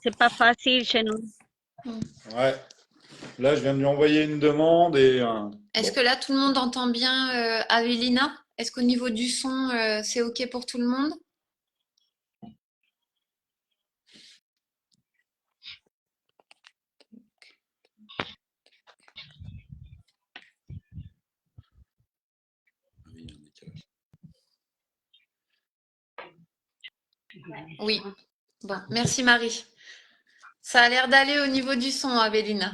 c'est pas facile chez nous. Ouais. Là, je viens de lui envoyer une demande et Est-ce bon. que là, tout le monde entend bien Avelina? Est-ce qu'au niveau du son, c'est OK pour tout le monde? Oui. Bon, merci Marie. Ça a l'air d'aller au niveau du son, Avelina.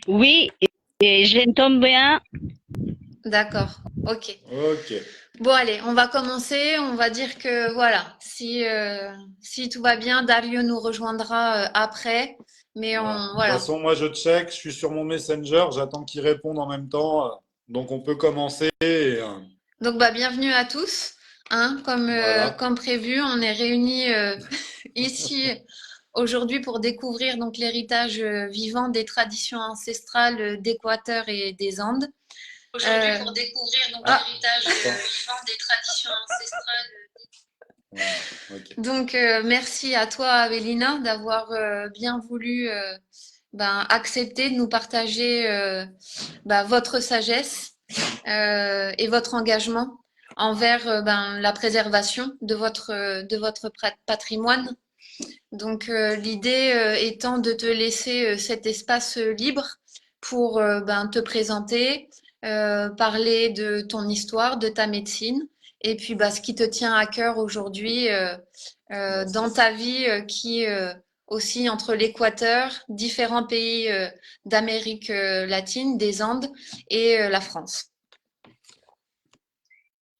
Oui, et j'entends bien. D'accord, ok. Ok. Bon, allez, on va commencer. On va dire que voilà, si tout va bien, Dario nous rejoindra après. Mais Voilà. De toute voilà. façon, moi, je check. Je suis sur mon Messenger. J'attends qu'il réponde en même temps. Donc, on peut commencer. Donc, bah, bienvenue à tous. Hein, Voilà. comme prévu, on est réunis ici aujourd'hui pour découvrir donc l'héritage vivant des traditions ancestrales d'Équateur et des Andes. Aujourd'hui, pour découvrir donc l'héritage vivant des traditions ancestrales. Voilà. Ok. Donc, merci à toi, Avélina, d'avoir bien voulu accepter de nous partager votre sagesse et votre engagement envers la préservation de votre patrimoine. Donc, l'idée étant de te laisser cet espace libre pour te présenter, parler de ton histoire, de ta médecine, et puis ce qui te tient à cœur aujourd'hui dans ta vie qui aussi entre l'Équateur, différents pays d'Amérique latine, des Andes et la France.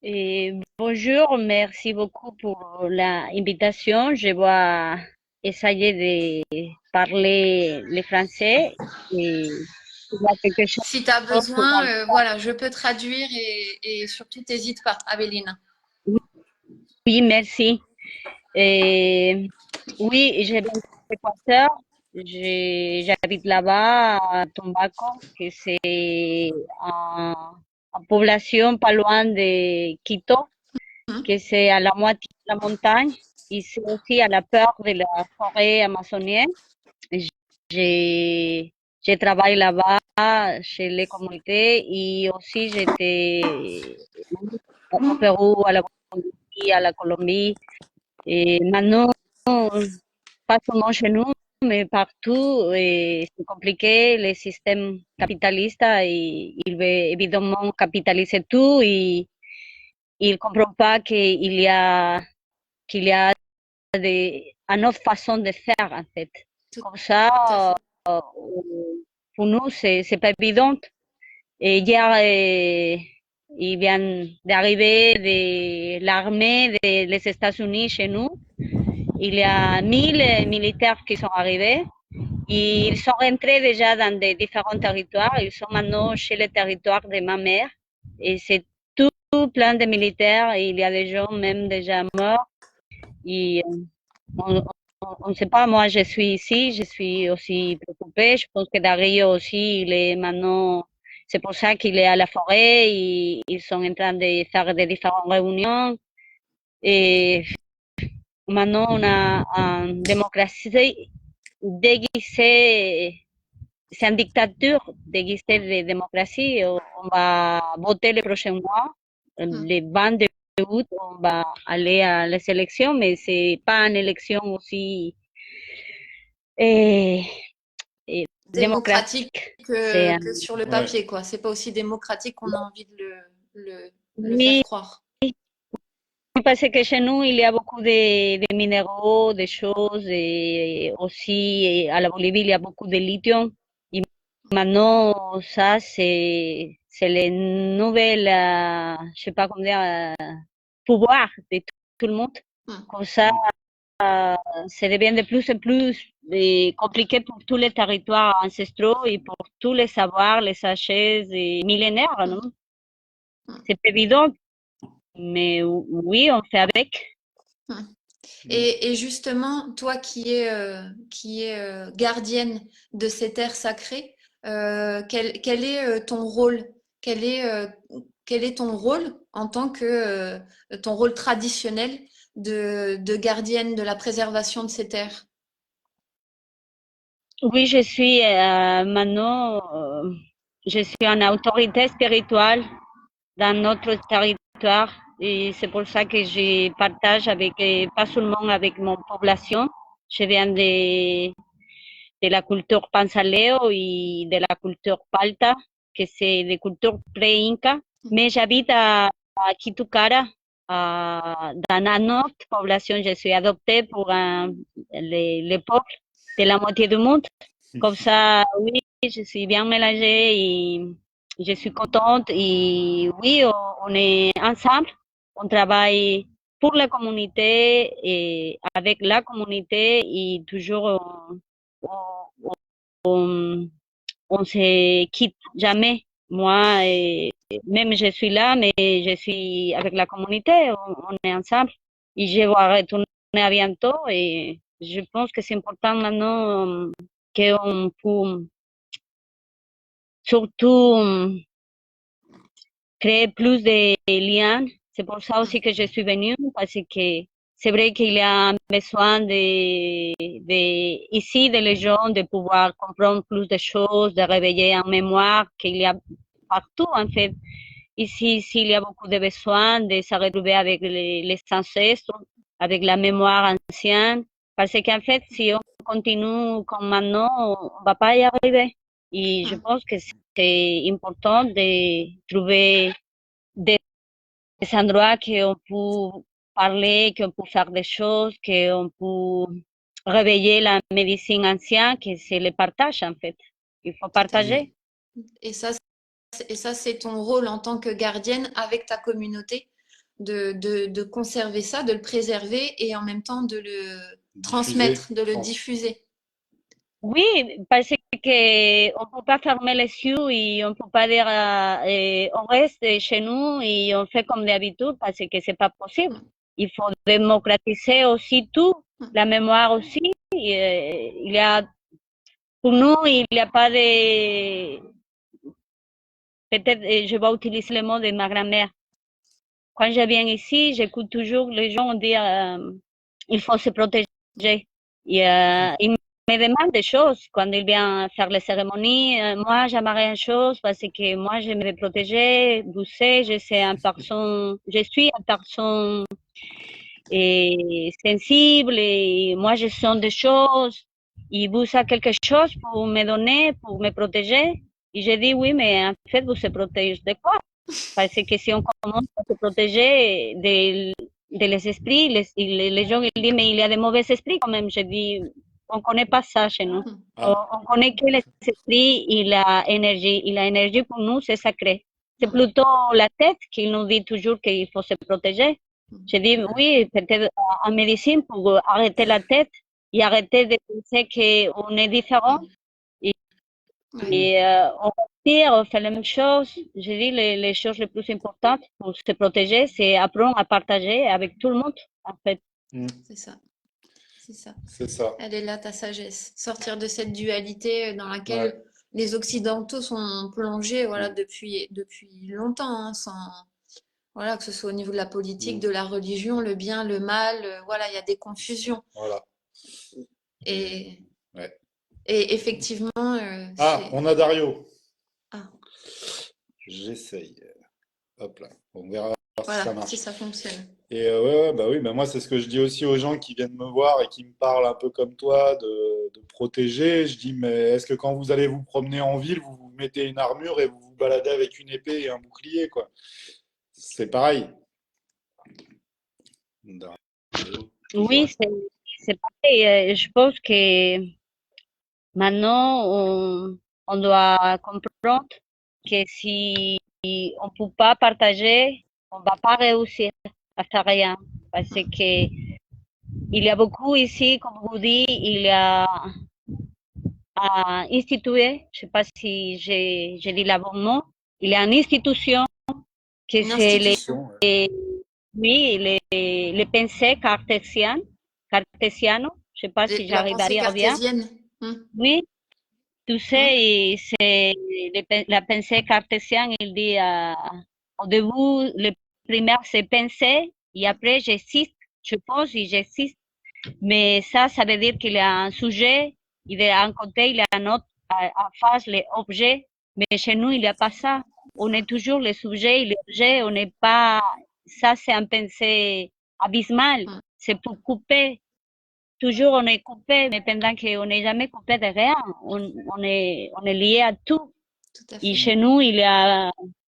Et bonjour, merci beaucoup pour l'invitation. Je vais essayer de parler le français et il y a quelque chose Si tu as pour besoin, voilà, je peux traduire et surtout n'hésite pas, Avélina. oui, merci. Et oui, je viens de l'Équateur. J'habite là-bas à Tombaco, que c'est en population pas loin de Quito, Mhm. que c'est à la moitié de la montagne. Et c'est aussi à la peur de la forêt amazonienne. J'ai, je travaille là-bas chez les communautés et aussi j'étais au Pérou, à la Bolivie, à la Colombie. Et maintenant, pas seulement chez nous, mais partout, et c'est compliqué. Le système capitaliste, il veut évidemment capitaliser tout et il ne comprend pas qu'il y a une autre façon de faire, en fait. Tout, Comme ça, tout à fait. euh, pour nous, c'est pas évident. Et hier, il vient d'arriver de l'armée des États-Unis chez nous. Il y a 1000 militaires qui sont arrivés. Ils sont rentrés déjà dans des différents territoires. Ils sont maintenant chez le territoire de ma mère. Et c'est tout plein de militaires. Et il y a des gens même déjà morts. Et on ne sait pas, moi je suis ici, je suis aussi préoccupée. Je pense que Dario aussi, il est maintenant, c'est pour ça qu'il est à la forêt. Ils sont en train de faire des différentes réunions. Et maintenant, on a une démocratie déguisée, c'est une dictature déguisée de démocratie. On va voter le prochain mois, Hmm. le 20 août, on va aller à les élections, mais c'est pas une élection aussi eh, Démocratique démocratique. C'est que sur le Ouais. papier, quoi. C'est pas aussi démocratique qu'on a envie de le faire oui, croire. parce que chez nous, il y a beaucoup de minéraux, de choses, et aussi à la Bolivie, il y a beaucoup de lithium. Et maintenant, ça, c'est le nouvel, je sais pas comment dire, pouvoir de tout le monde. Hmm. Comme ça, ça devient de plus en plus compliqué pour tous les territoires ancestraux et pour tous les savoirs, les sachets et millénaires, Hmm. non? Hmm. C'est évident, mais oui, on fait avec. Hmm. Mm. Et justement, toi qui es gardienne de ces terres sacrées, quel est ton rôle? Quel est, euh, quel est ton rôle en tant que ton rôle traditionnel de gardienne de la préservation de ces terres? Oui, je suis maintenant, je suis une autorité spirituelle dans notre territoire et c'est pour ça que je partage avec, pas seulement avec mon population. Je viens de la culture Pansaleo et de la culture Palta, que c'est des cultures pré-inca. Mais j'habite à Kitucara, dans une autre population. Je suis adoptée pour les peuples de la moitié du monde. Comme ça, oui, je suis bien mélangée et je suis contente. Et oui, on est ensemble, on travaille pour la communauté et avec la communauté et toujours on, on, on se quitte jamais. Moi, même je suis là, mais je suis avec la communauté, on est ensemble. Et je vais retourner à bientôt et je pense que c'est important maintenant qu'on peut surtout créer plus de liens. C'est pour ça aussi que je suis venue, parce que c'est vrai qu'il y a besoin ici, de les gens, de pouvoir comprendre plus de choses, de réveiller en mémoire qu'il y a partout, en fait. Ici, il y a beaucoup de besoins de se retrouver avec les ancêtres, avec la mémoire ancienne, parce qu'en fait, si on continue comme maintenant, on ne va pas y arriver. Et je pense que c'est important de trouver des endroits qu'on peut parler, qu'on peut faire des choses, qu'on peut réveiller la médecine ancienne, que c'est le partage en fait. Il faut Tout à partager. fait. Et ça, c'est ton rôle en tant que gardienne avec ta communauté, de conserver ça, de le préserver et en même temps de le Diffuser. transmettre, de le diffuser. Oui, parce que on peut pas fermer les yeux et on peut pas dire on reste chez nous et on fait comme d'habitude parce que c'est pas possible. Il faut démocratiser aussi tout, la mémoire aussi. Il y a pour nous, il n'y a pas de peut-être je vais utiliser le mot de ma grand-mère. Quand je viens ici, j'écoute toujours les gens dire il faut se protéger. Et, ils me demandent des choses quand ils viennent faire les cérémonies. Moi, j'aimerais une chose parce que moi, je me protéger. Vous savez, je suis une personne sensible et moi, je sens des choses. Et vous avez quelque chose pour me donner, pour me protéger. Et je dis oui, mais en fait, vous se protège de quoi? Parce que si on commence à se protéger de les esprits, les gens ils disent, mais il y a de mauvais esprits quand même. Je dis, on ne connaît pas ça chez nous. Ah, On connaît que les esprits et la énergie. Et l'énergie pour nous, c'est sacré. C'est plutôt la tête qui nous dit toujours qu'il faut se protéger. Je dis, oui, peut-être en médecine, pour arrêter la tête et arrêter de penser qu'on est différent. Ouais. Et on respire, on fait la même chose. Je dis les choses les plus importantes pour se protéger, c'est apprendre à partager avec tout le monde, en fait. C'est ça. C'est ça. c'est ça. Elle est là, ta sagesse. Sortir de cette dualité dans Ouais. laquelle les Occidentaux sont plongés voilà, depuis longtemps, hein, sans, voilà, que ce soit au niveau de la politique, de la religion, le bien, le mal, voilà, il y a des confusions. Voilà. Et, Ouais. et effectivement, Ah, c'est... on a Dario. Ah, J'essaye. Hop là. On verra si ça voilà, si marche. ça fonctionne. Et ouais, bah oui, bah moi c'est ce que je dis aussi aux gens qui viennent me voir et qui me parlent un peu comme toi de protéger. Je dis, mais est-ce que quand vous allez vous promener en ville, vous vous mettez une armure et vous vous baladez avec une épée et un bouclier, quoi? C'est pareil. Dario, toujours. Oui, c'est pareil. Je pense que maintenant, on doit comprendre que si on ne peut pas partager, on ne va pas réussir à faire rien. Parce que il y a beaucoup ici, comme vous dites, il y a institué, je ne sais pas si j'ai dit le bon mot, il y a une institution que Une c'est institution. oui, les pensées cartésiano, je ne sais pas si La j'arrive à pensée dire bien. cartésienne. Oui, tu Hmm. sais, c'est la pensée cartésienne, il dit au début, le primaire c'est penser, et après j'existe, je pense et j'existe. Mais ça veut dire qu'il y a un sujet Et d'un côté, il y a un autre, en face, les objets. Mais chez nous, il n'y a pas ça. On est toujours les sujets et les objets. On n'est pas, ça, c'est un pensée abysmal. C'est pour couper. Toujours, on est coupé, mais pendant qu'on n'est jamais coupé de rien. On est lié à tout. Tout à Et fait. chez nous, il y a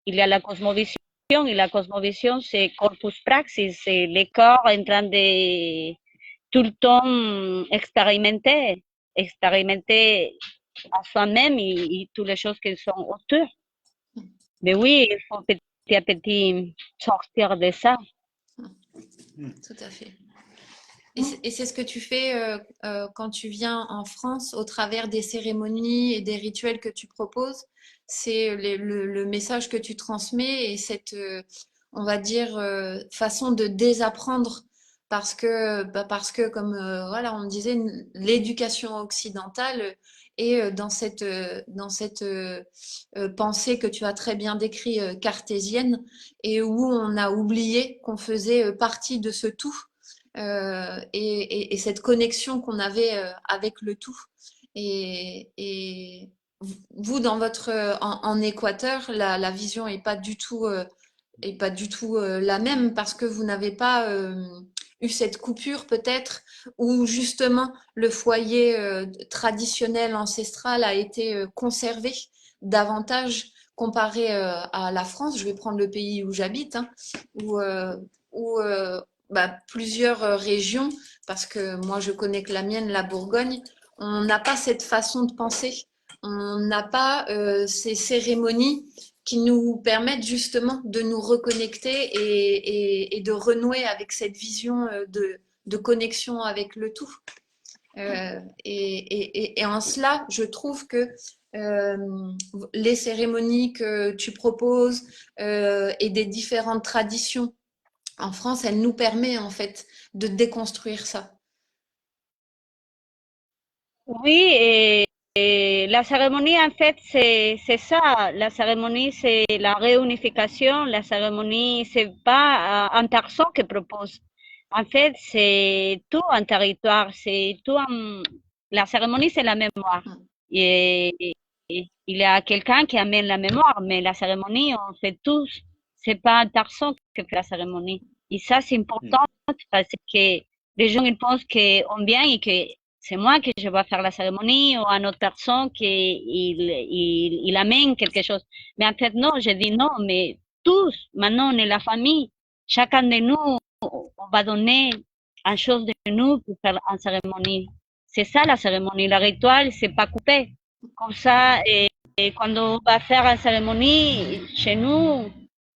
la cosmovision. Et la cosmovision, c'est corpus praxis. C'est le corps en train de tout le temps expérimenter à soi-même et toutes les choses qui sont autour. Mais oui, il faut petit à petit sortir de ça. Tout à fait. Et c'est ce que tu fais quand tu viens en France au travers des cérémonies et des rituels que tu proposes. C'est le message que tu transmets et cette, on va dire, façon de désapprendre parce que comme voilà, on disait, l'éducation occidentale est dans cette pensée que tu as très bien décrit cartésienne et où on a oublié qu'on faisait partie de ce tout et cette connexion qu'on avait avec le tout. Et vous, en Équateur, la vision est pas du tout, la même parce que vous n'avez pas eu cette coupure peut-être où justement le foyer traditionnel ancestral a été conservé davantage comparé à la France. Je vais prendre le pays où j'habite, hein, où plusieurs régions, parce que moi je connais que la mienne, la Bourgogne, on n'a pas cette façon de penser. On n'a pas ces cérémonies qui nous permettent justement de nous reconnecter et de renouer avec cette vision de connexion avec le tout. Et en cela, je trouve que les cérémonies que tu proposes et des différentes traditions en France, elle nous permet en fait de déconstruire ça. Oui, et la cérémonie, en fait, c'est ça. La cérémonie, c'est la réunification. La cérémonie, c'est pas en personne qui propose. En fait, c'est tout un territoire. La cérémonie, c'est la mémoire. Et il y a quelqu'un qui amène la mémoire, mais la cérémonie, on fait tous. C'est pas une personne qui fait la cérémonie. Et ça, c'est important parce que les gens, ils pensent qu'on vient et que c'est moi que je vais faire la cérémonie ou une autre personne qui il amène quelque chose. Mais en fait, non, je dis non, mais tous, maintenant, on est la famille. Chacun de nous, on va donner une chose de nous pour faire une cérémonie. C'est ça la cérémonie. Le rituel, c'est pas coupé. Comme ça, et quand on va faire une cérémonie, chez nous,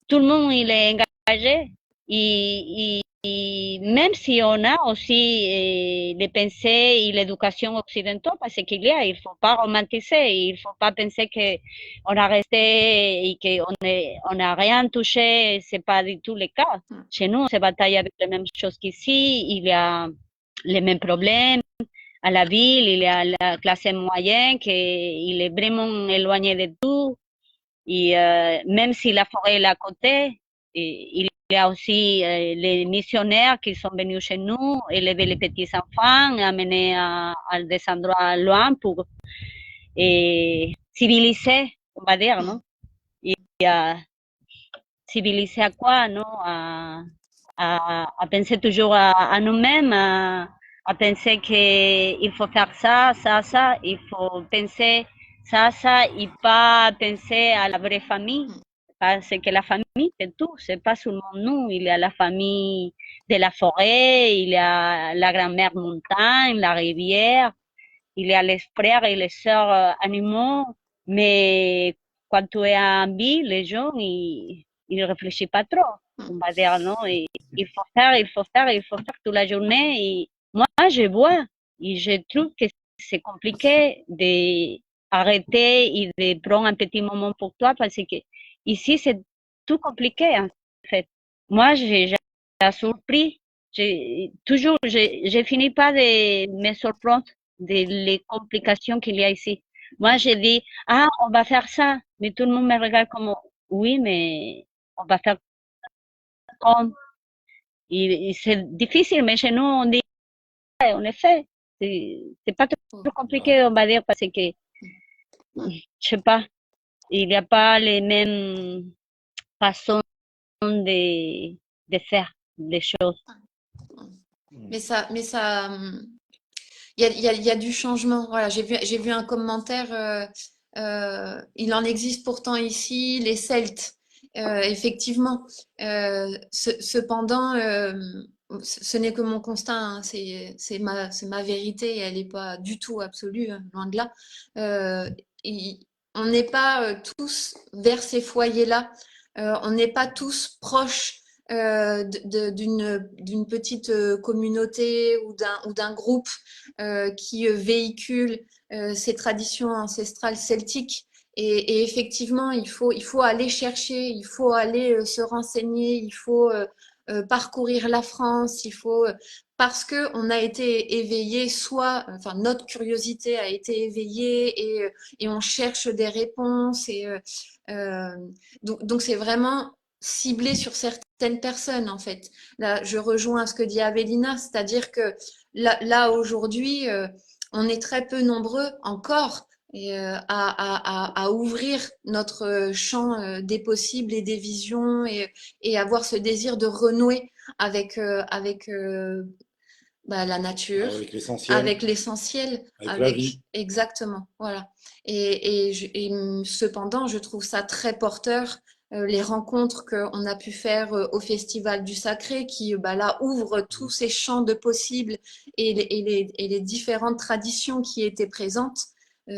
tout le monde il est engagé. Et même si on a aussi les pensées et l'éducation occidentale, parce il faut pas romantiser, il faut pas penser qu'on a resté et on n'a rien touché, c'est pas du tout le cas. Chez nous, on se bataille avec les mêmes choses qu'ici, il y a les mêmes problèmes. À la ville, il y a la classe moyenne qui il est vraiment éloigné de tout. Et même si la forêt est à côté, il y a aussi les missionnaires qui sont venus chez nous, élever les petits enfants, amener à des endroits loin pour civiliser, on va dire, non? Et civiliser à quoi, non? À penser toujours à nous-mêmes, à penser qu'il faut faire ça, ça, ça. Il faut penser ça, et pas penser à la vraie famille. Parce que la famille, c'est tout. C'est pas seulement nous. Il y a la famille de la forêt, il y a la grand-mère montagne, la rivière, il y a les frères et les sœurs animaux. Mais quand tu es en vie, les gens, ils ne réfléchissent pas trop. On va dire non, et il faut faire toute la journée. Et moi, je vois et je trouve que c'est compliqué d'arrêter et de prendre un petit moment pour toi parce que ici, c'est tout compliqué en fait. Moi, j'ai surpris. Je finis pas de me surprendre des complications qu'il y a ici. Moi, j'ai dit, ah, on va faire ça. Mais tout le monde me regarde comme, oui, mais on va faire comme. Et c'est difficile, mais chez nous, on dit, en effet, c'est pas trop compliqué, on va dire, parce que, je sais pas, il n'y a pas les mêmes façons de faire les choses. Il y a du changement. Voilà, j'ai vu un commentaire. Il en existe pourtant ici, les Celtes. Effectivement. Cependant, ce n'est que mon constat, hein, c'est ma vérité et elle n'est pas du tout absolue, hein, loin de là. Euh, il- on n'est pas tous vers ces foyers-là. On n'est pas tous proches d'une petite communauté ou d'un groupe qui véhicule ces traditions ancestrales celtiques. Et effectivement, il faut aller chercher, il faut aller se renseigner, il faut parcourir la France, il faut parce que on a été éveillé, soit, enfin notre curiosité a été éveillée et on cherche des réponses euh, donc c'est vraiment ciblé sur certaines personnes en fait. Là, je rejoins ce que dit Avélina, c'est-à-dire que là aujourd'hui, on est très peu nombreux encore à ouvrir notre champ des possibles et des visions et avoir ce désir de renouer avec la nature, avec l'essentiel, avec la vie. exactement, voilà. Cependant, je trouve ça très porteur. Les rencontres qu'on a pu faire au Festival du Sacré, qui là ouvrent tous ces champs de possibles et les différentes traditions qui étaient présentes,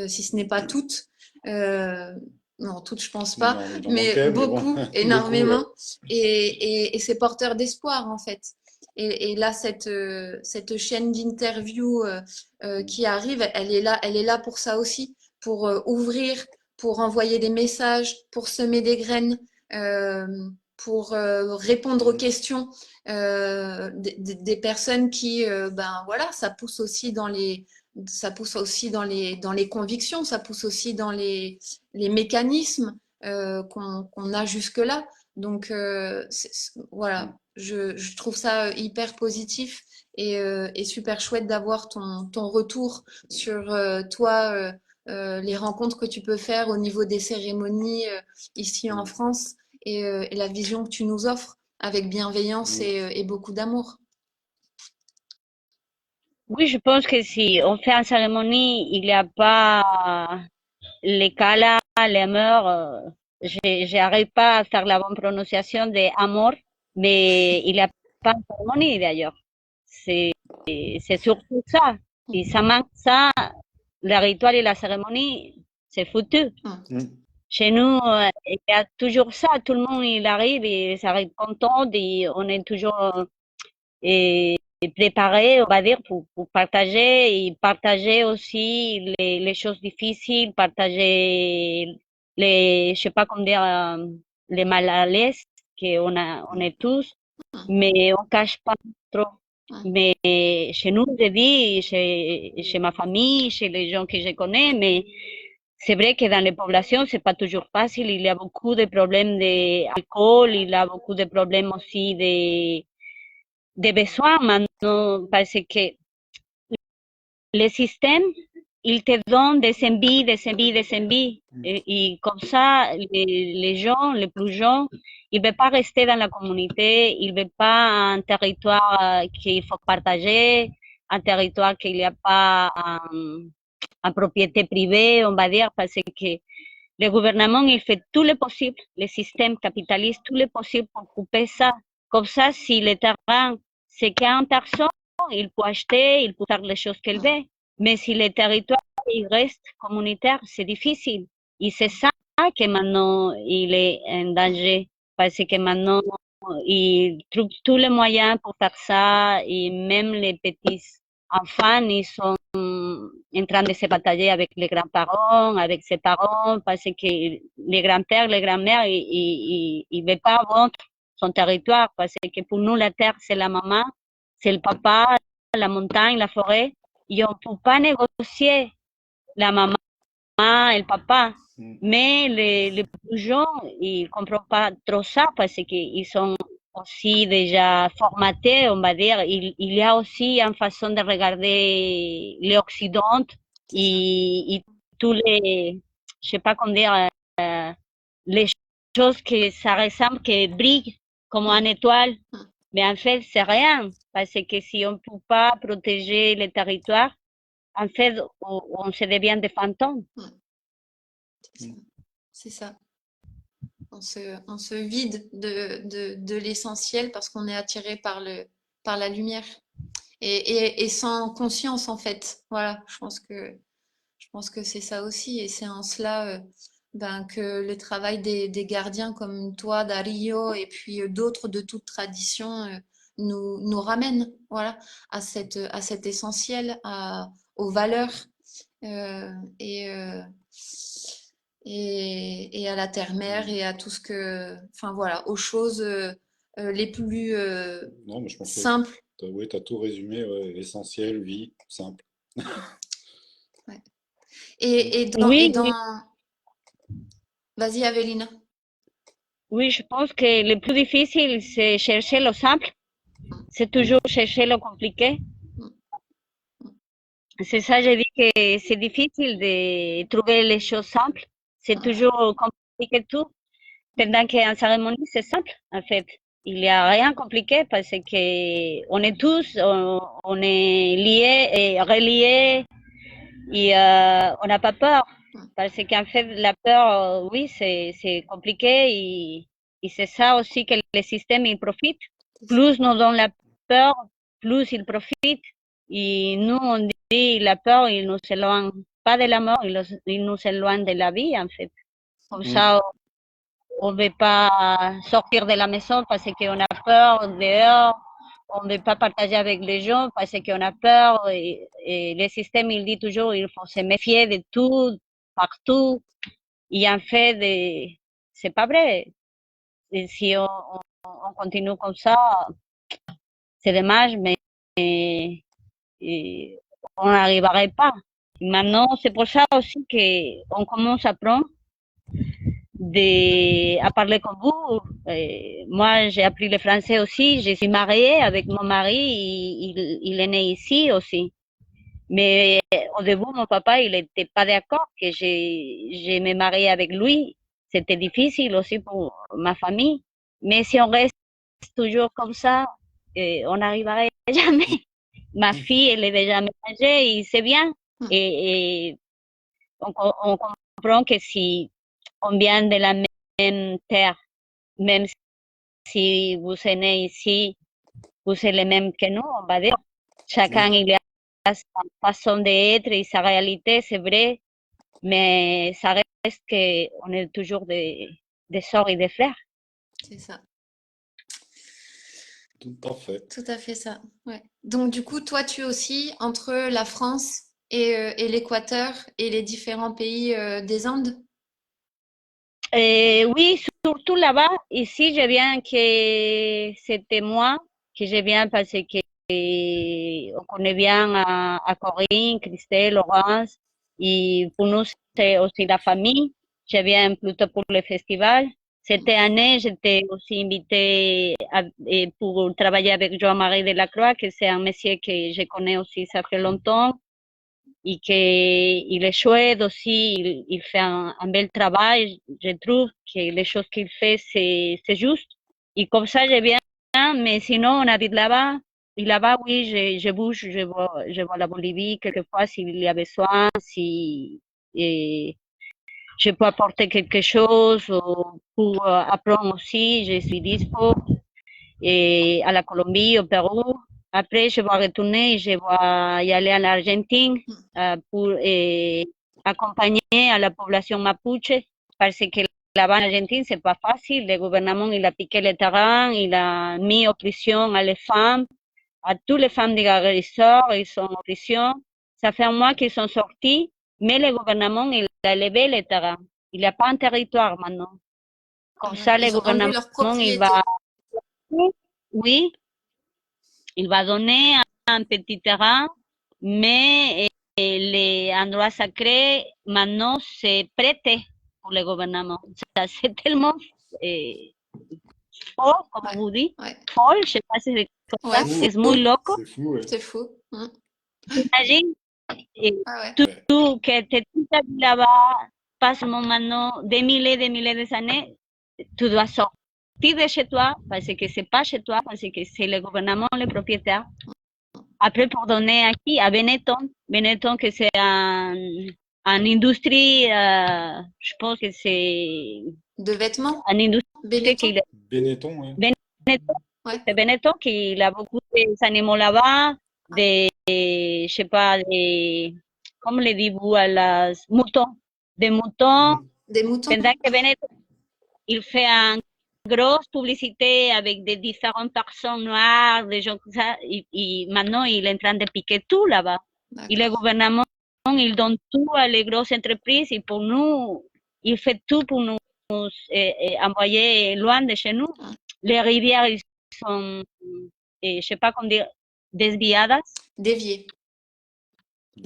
si ce n'est pas toutes. Euh, non, toutes, je pense pas, Non, mais beaucoup, bon. énormément. Beaucoup, ouais. Et c'est porteur d'espoir, en fait. Et là, cette chaîne d'interview qui arrive, elle est là pour ça aussi, pour ouvrir, pour envoyer des messages, pour semer des graines, euh, pour répondre aux questions des personnes qui, voilà, ça pousse aussi dans les convictions, ça pousse aussi dans les mécanismes qu'on a jusque-là. Donc, voilà, je trouve ça hyper positif et super chouette d'avoir ton retour sur toi, les rencontres que tu peux faire au niveau des cérémonies ici en France et la vision que tu nous offres avec bienveillance et beaucoup d'amour. Oui, je pense que si on fait une cérémonie, il n'y a pas les Kala, les mœurs, j'arrive pas à faire la bonne prononciation de amor, mais il n'y a pas de cérémonie d'ailleurs. C'est, c'est surtout ça. Si ça manque ça, le rituel et la cérémonie, c'est foutu. Chez nous, il y a toujours ça. Tout le monde, il arrive et ça arrive content et on est toujours préparé, on va dire, pour partager et partager aussi les choses difficiles, partager je sais pas comment dire, les mal à l'aise on est tous, mais on cache pas trop. Mais chez nous, je dis, chez ma famille, chez les gens que je connais, mais c'est vrai que dans les populations, c'est pas toujours facile. Il y a beaucoup de problèmes d'alcool, il y a beaucoup de problèmes aussi de besoins maintenant, parce que le système, il te donne des envies, des envies, des envies. Et comme ça, les gens, les plus jeunes, ils ne veulent pas rester dans la communauté, ils ne veulent pas un territoire qu'il faut partager, un territoire qu'il n'y a pas en propriété privée, on va dire, parce que le gouvernement, il fait tout le possible, le système capitaliste, tout le possible pour couper ça. Comme ça, si le terrain, c'est qu'un personne, il peut acheter, il peut faire les choses qu'elle veut. Mais si le territoire, il reste communautaire, c'est difficile. Et c'est ça que maintenant, il est en danger. Parce que maintenant, ils trouvent tous les moyens pour faire ça. Et même les petits enfants, ils sont en train de se batailler avec les grands-parents, avec ses parents, parce que les grands-pères, les grands-mères, ils ne veulent pas vendre son territoire, parce que pour nous, la terre, c'est la maman, c'est le papa, la montagne, la forêt, et on ne peut pas négocier la maman et le papa. Mais les plus jeunes, ils ne comprennent pas trop ça, parce qu'ils sont aussi déjà formatés, on va dire. Il y a aussi une façon de regarder l'Occident et tous les, je sais pas comment dire, les choses que ça ressemble, qui brillent comme une étoile. Mais en fait, c'est rien, parce que si on ne peut pas protéger les territoires, en fait, on se devient des fantômes. C'est ça. On se vide de l'essentiel parce qu'on est attiré par la lumière et sans conscience en fait. Voilà, je pense que c'est ça aussi et c'est en cela que le travail des gardiens comme toi, Dario, et puis d'autres de toute tradition nous ramène voilà, à cet essentiel, aux valeurs euh, et, euh, et à la terre-mère et à tout ce que, enfin voilà, aux choses les plus Non, mais je pense que simples. oui, tu as tout résumé, ouais, essentiel, vie, simple. Ouais. Et Oui, oui, dans... Vas-y, Avelina. oui, je pense que le plus difficile, c'est chercher le simple. C'est toujours chercher le compliqué. C'est ça, je dis que c'est difficile de trouver les choses simples. C'est toujours compliqué tout. Pendant qu'en cérémonie, c'est simple, en fait. Il n'y a rien de compliqué parce que on est tous, on est liés et reliés et on n'a pas peur. Parce qu'en fait, la peur, oui, c'est compliqué et c'est ça aussi que le système, il profite. Plus nous donne la peur, plus il profite. Et nous, on dit la peur, il nous éloigne pas de la mort, il nous éloigne de la vie, en fait. Comme ça, on ne veut pas sortir de la maison parce qu'on a peur dehors. On ne veut pas partager avec les gens parce qu'on a peur. Et le système, il dit toujours il faut se méfier de tout, partout. Et en fait, c'est pas vrai. Et si on continue comme ça, c'est dommage, mais et on n'arriverait pas. Maintenant, c'est pour ça aussi qu'on commence à prendre à parler comme vous. Moi, j'ai appris le français aussi. Je suis mariée avec mon mari. Il est né ici aussi. Mais au début, mon papa, il n'était pas d'accord que je me marie avec lui. C'était difficile aussi pour ma famille. Mais si on reste toujours comme ça, on n'arriverait jamais. Ma fille, elle est déjà ménagée et c'est bien. Et on comprend que si on vient de la même terre, même si vous êtes né ici, vous êtes les mêmes que nous, on va dire. Chacun, il a sa façon d'être et sa réalité, c'est vrai, mais ça reste qu'on est toujours des sœurs et des frères. C'est ça. Tout à fait. Tout à fait ça. Ouais. Donc du coup, toi, tu es aussi entre la France et l'Équateur et les différents pays des Andes? Oui, surtout là-bas. Ici, je viens que c'était moi, que je viens parce que on connaît bien à Corinne, Christelle, Laurence, et pour nous, c'est aussi la famille. Je viens plutôt pour le festival. Cette année, j'étais aussi invitée pour travailler avec Jean-Marie Delacroix, que c'est un monsieur que je connais aussi, ça fait longtemps et qu'il est chouette aussi, il fait un bel travail. Je trouve que les choses qu'il fait, c'est juste. Et comme ça, je viens, mais sinon, on habite là-bas. Et là-bas, oui, je bouge, je vois la Bolivie quelquefois s'il y a besoin, si et je peux apporter quelque chose ou pour apprendre aussi, je suis dispo et à la Colombie, au Pérou. Après, je vais retourner et je vais y aller à l'Argentine pour accompagner à la population mapuche parce que là-bas en Argentine, c'est pas facile. Le gouvernement, il a piqué le terrain, il a mis en prison à les femmes, à toutes les femmes des agresseurs, ils sont en prison. Ça fait un mois qu'ils sont sortis, mais le gouvernement, il a levé le terrain. Il n'y a pas un territoire maintenant. Comme ça, le Ils ont enlevé gouvernement, leur il propriété. va oui, il va donner un petit terrain, mais les endroits sacrés, maintenant, c'est prêté pour le gouvernement. Ça, c'est tellement, euh, faux, comme Ouais, vous dites, ouais, folle, je sais pas si c'est comme ça, ouais, Fou, fou, es muy loco. c'est fou, ouais. c'est fou. Imagine, Ah ouais, Ouais. tú que te tinta là-bas, passement maintenant des milliers d'années, tu dois sortir de chez toi parce que c'est pas chez toi, parce que c'est le gouvernement, le propriétaire. Après, pour donner aquí à Benetton, Benetton que c'est un industrie, je pense que c'est de vêtements, un industrie Benetton, qui Benetton, ouais. Benetton, ouais, c'est Benetton qui a beaucoup d'animaux là-bas, des, je sais pas, des, comme les dit vous, à las moutons, des moutons, Mm. des moutons. pendant que Benetton, il fait une grosse publicité avec des différentes personnes noires, des gens comme ça, et maintenant il est en train de piquer tout là-bas. Et le D'accord. gouvernement, il donne tout à les grosses entreprises et pour nous, il fait tout pour nous envoyer loin de chez nous. Ah, Les rivières, ils sont, je sais pas comment dire, desviadas. dévié,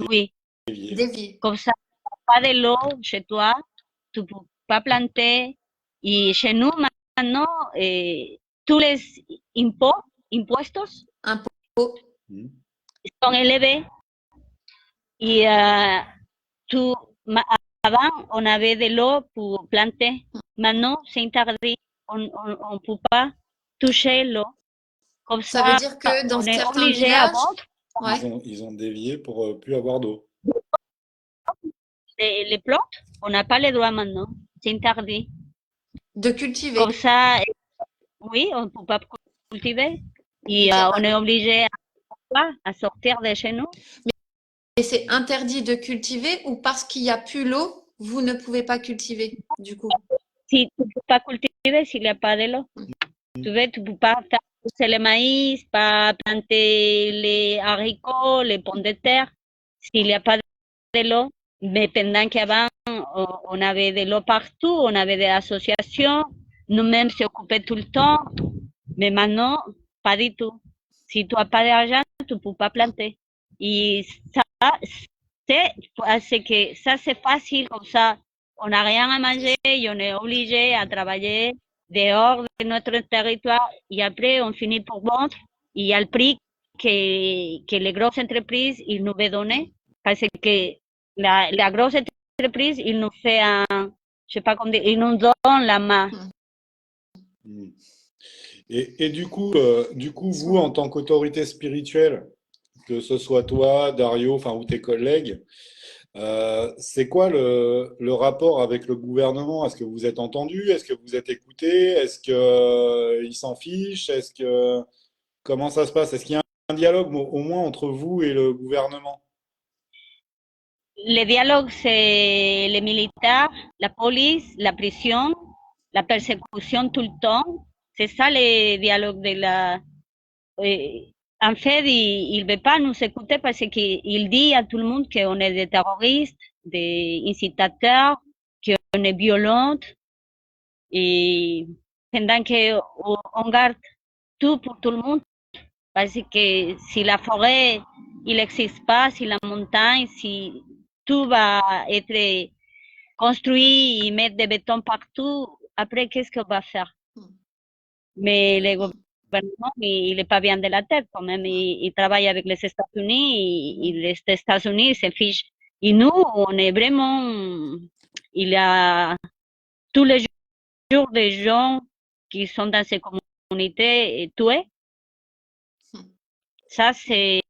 Oui, Dévié, ouais. dévié. comme ça, pas de l'eau chez toi, tu peux pas planter. Et chez nous, maintenant, tous les impuestos Impôt, Mm. sont élevés. Et tout, avant, on avait de l'eau pour planter. Maintenant, c'est interdit. On ne peut pas toucher l'eau. Comme ça veut ça, dire que dans on est certains obligé à villages, vendre ouais, Ils ont dévié pour plus avoir d'eau. les plantes. On n'a pas le droit maintenant. C'est interdit. de Comme cultiver. ça, oui, on ne peut pas cultiver. Et Ok. on est obligé à sortir de chez nous. Et c'est interdit de cultiver ou parce qu'il n'y a plus l'eau, vous ne pouvez pas cultiver, du coup. Si tu ne peux pas cultiver s'il n'y a pas de l'eau. Tu veux, tu peux pas faire pousser le maïs, pas planter les haricots, les pommes de terre, s'il n'y a pas de l'eau. Mais pendant qu'avant, on avait de l'eau partout, on avait des associations, nous-mêmes s'occupaient tout le temps. Mais maintenant, pas du tout. Si tu n'as pas d'argent, tu ne peux pas planter. Et ça, c'est que ça, c'est facile comme ça. On n'a rien à manger et on est obligé à travailler dehors de notre territoire et après on finit pour vendre et il y a le prix que les grosses entreprises ils nous veulent donner parce que la grosse entreprise il nous fait un, je sais pas comment dire, il nous donne la main. Mm. Et du coup, vous, en tant qu'autorité spirituelle, que ce soit toi, Dario, enfin, ou tes collègues, c'est quoi le rapport avec le gouvernement? Est-ce que vous êtes entendu? Est-ce que vous êtes écouté? Est-ce que, ils s'en fichent? Comment ça se passe? Est-ce qu'il y a un dialogue au moins entre vous et le gouvernement? Le dialogue, c'est les militaires, la police, la prison, la persécution tout le temps. C'est ça le dialogue de la. En fait, il ne veut pas nous écouter parce qu'il dit à tout le monde qu'on est des terroristes, des incitateurs, qu'on est violents. Et pendant qu'on garde tout pour tout le monde, parce que si la forêt, il n'existe pas, si la montagne, si tout va être construit et mettre des béton partout, après, qu'est-ce qu'on va faire? Mais le gouvernement, il n'est pas bien de la tête quand même. Il travaille avec les États-Unis et les États-Unis se fichent. Et nous, on est vraiment, il y a tous les jours des gens qui sont dans ces communautés tués. Ça, c'est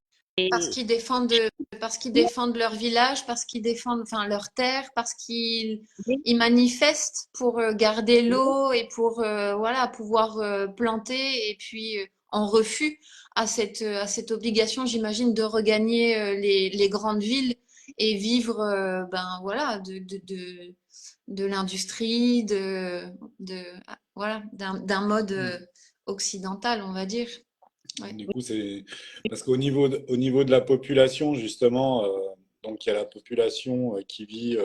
Parce qu'ils défendent, parce qu'ils défendent leur village, parce qu'ils défendent, enfin, leur terre, parce qu'ils ils manifestent pour garder l'eau et pour voilà pouvoir planter et puis en refus à cette obligation, j'imagine, de regagner les grandes villes et vivre ben voilà de l'industrie de voilà d'un mode occidental, on va dire. Ouais. Du coup, c'est parce au niveau de la population, justement, donc il y a la population qui vit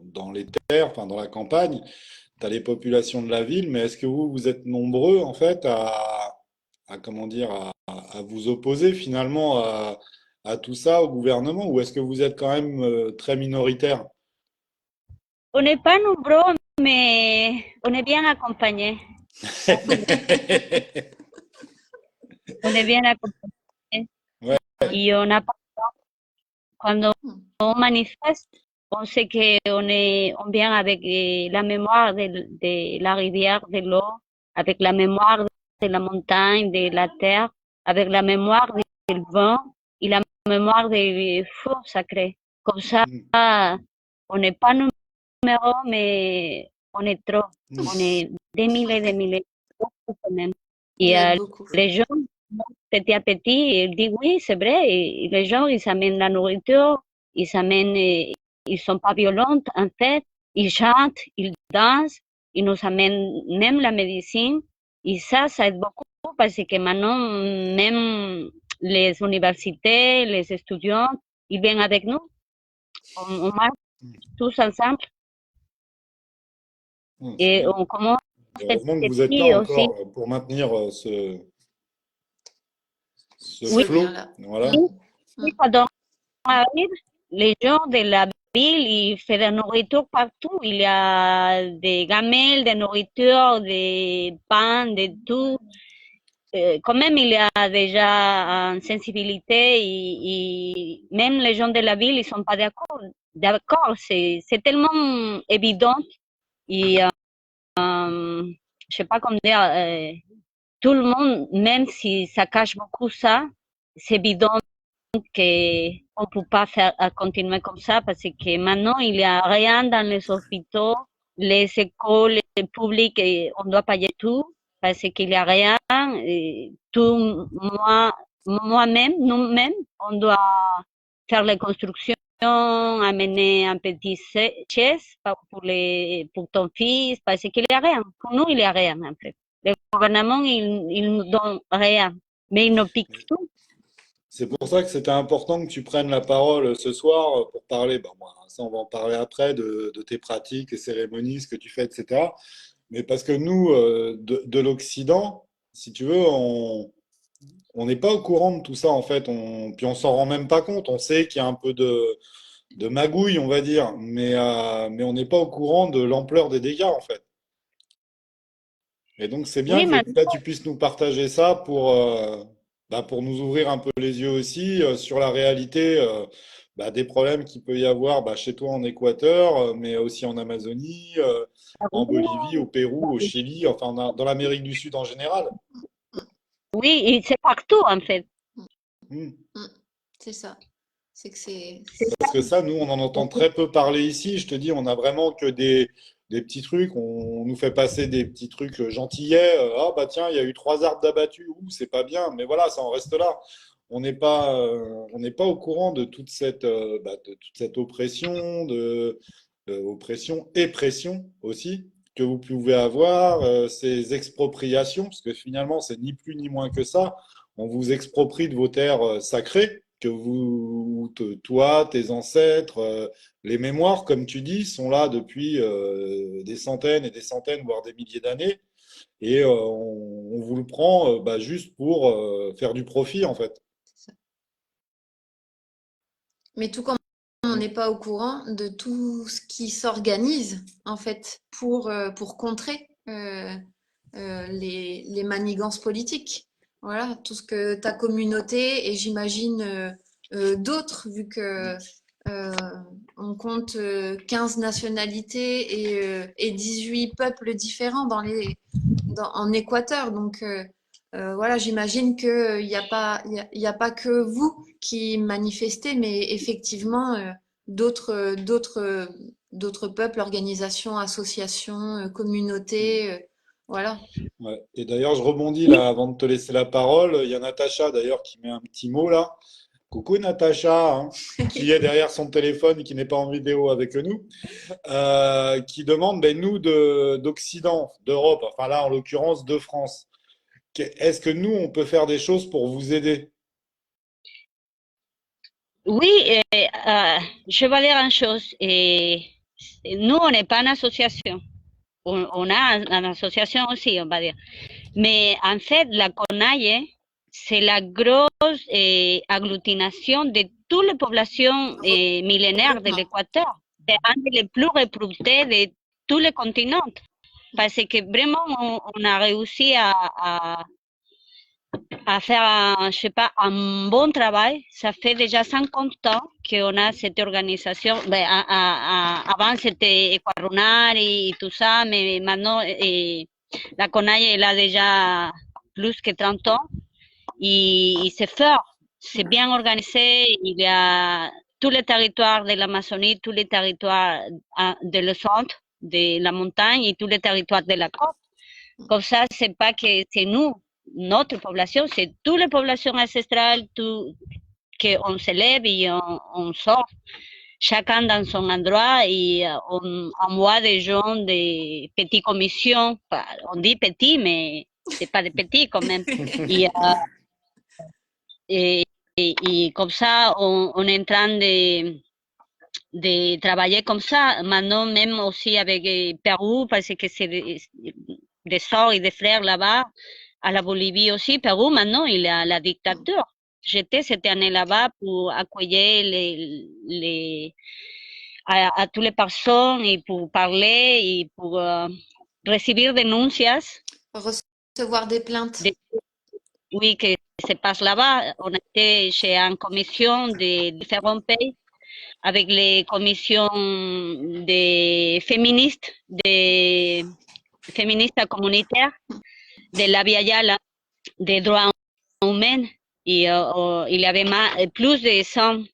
dans les terres, enfin dans la campagne, tu as les populations de la ville, mais est-ce que vous êtes nombreux en fait à comment dire, à vous opposer finalement à tout ça, au gouvernement, ou est-ce que vous êtes quand même très minoritaire? on n'est pas nombreux, mais on est bien accompagnés. On est bien accompagné Ouais. y on n'a pas, cuando Hmm. on manifeste, on sait on vient avec la mémoire de la rivière, de l'eau, avec la mémoire de la montagne, de la terre, avec la mémoire du vent et la mémoire des feux sacrés. Comme ça, on n'est pas numéro, mais on est trop. On est des milliers, beaucoup quand même. Vous Et êtes beaucoup. les gens, petit à petit, ils disent oui, c'est vrai. Et les gens, ils amènent la nourriture, ils sont pas violents en fait. Ils chantent, ils dansent, ils nous amènent même la médecine. Et ça aide beaucoup parce que maintenant, même les universités, les étudiants, ils viennent avec nous. On marche tous ensemble C'est et bien. on commence Heureusement que petit vous êtes là à petit aussi. encore pour maintenir ce Ce flot. lien-là. Voilà. Et quand on arrive, les gens de la ville, ils font de la nourriture partout. Il y a des gamelles de nourriture, des pains, de tout. Quand même, il y a déjà une sensibilité et même les gens de la ville, ils sont pas d'accord. D'accord, c'est tellement évident et je sais pas comment dire, tout le monde, même si ça cache beaucoup ça, c'est évident qu'on ne peut pas faire, continuer comme ça parce que maintenant, il n'y a rien dans les hôpitaux, les écoles publiques, et on doit payer tout parce qu'il n'y a rien. Et tout, moi-même, nous-mêmes, on doit faire les constructions, amener un petit chaise pour ton fils parce qu'il n'y a rien. Pour nous, il n'y a rien en fait. Le gouvernement, il nous donne rien, mais il nous pique tout. C'est pour ça que c'était important que tu prennes la parole ce soir pour parler, ben moi, ça on va en parler après, de tes pratiques et cérémonies, ce que tu fais, etc. Mais parce que nous, de l'Occident, si tu veux, on n'est pas au courant de tout ça en fait. Puis on s'en rend même pas compte. On sait qu'il y a un peu de magouille, on va dire, mais on n'est pas au courant de l'ampleur des dégâts en fait. Et donc c'est bien Oui, que mais là tu puisses nous partager ça pour nous ouvrir un peu les yeux aussi sur la réalité des problèmes qu'il peut y avoir chez toi en Équateur, mais aussi en Amazonie, en Bolivie, au Pérou, au Chili, enfin dans l'Amérique du Sud en général. oui, et c'est partout en fait. Hmm. C'est ça. C'est que c'est. C'est ça. Parce que ça, nous, on en entend très peu parler ici. Je te dis, on a vraiment que des petits trucs. On nous fait passer des petits trucs gentillets. Ah bah tiens, il y a eu 3 arbres d'abattus. Ouh, c'est pas bien. Mais voilà, ça en reste là. On n'est pas au courant de toute cette oppression, oppression et pression aussi que vous pouvez avoir, ces expropriations, parce que finalement, c'est ni plus ni moins que ça. On vous exproprie de vos terres sacrées que toi, tes ancêtres, les mémoires, comme tu dis, sont là depuis des centaines et des centaines, voire des milliers d'années, et on vous le prend juste pour faire du profit, en fait. Mais tout comme on n'est pas au courant de tout ce qui s'organise, en fait, pour contrer les manigances politiques. Voilà, tout ce que ta communauté et j'imagine d'autres, vu que euh, on compte 15 nationalités et 18 peuples différents en Équateur. Donc voilà, j'imagine qu'il n'y a pas, y a pas que vous qui manifestez, mais effectivement d'autres peuples, organisations, associations, communautés, voilà. Ouais. Et d'ailleurs, je rebondis là avant de te laisser la parole. Il y a Natacha d'ailleurs qui met un petit mot là. Coucou Natacha, hein, qui est derrière son téléphone et qui n'est pas en vidéo avec nous, qui demande, nous d'Occident, d'Europe, enfin là en l'occurrence de France, est-ce que nous on peut faire des choses pour vous aider? Oui, je vais dire une chose. Nous, on n'est pas une association. On a une association aussi, on va dire. Mais en fait, la CONAIE, c'est la grosse agglutination de toutes les populations millénaires de Complètement. l'Équateur. C'est un des plus reproductés de tous les continents. parce que vraiment, on a réussi à faire, je sais pas, un bon travail. Ça fait déjà 50 ans qu'on a cette organisation. Ben, avant, c'était Equarunar et tout ça, mais maintenant, la CONAIE, elle a déjà plus que 30 ans. Et c'est fort, c'est bien organisé. Il y a tous les territoires de l'Amazonie, tous les territoires de le centre, de la montagne et tous les territoires de la côte. Comme ça, c'est pas que c'est nous, notre population, c'est toutes les populations ancestrales, tout, qu'on se lève et on sort, chacun dans son endroit et on envoie des gens, des petites commissions, on dit petits, mais c'est pas des petits quand même. Et, et, et comme ça, on est en train de travailler comme ça. Maintenant, même aussi avec Pérou, parce que c'est des sœurs et des frères là-bas, à la Bolivie aussi. Pérou, maintenant, il y a la dictature. J'étais cette année là-bas pour accueillir à toutes les personnes et pour parler et pour recevoir denuncias. Recevoir des plaintes. Oui, que se passe là-bas. On était chez une commission de différents pays avec les commissions des féministes communautaires, de la Via Yala, des droits humains. Et il y avait plus de 100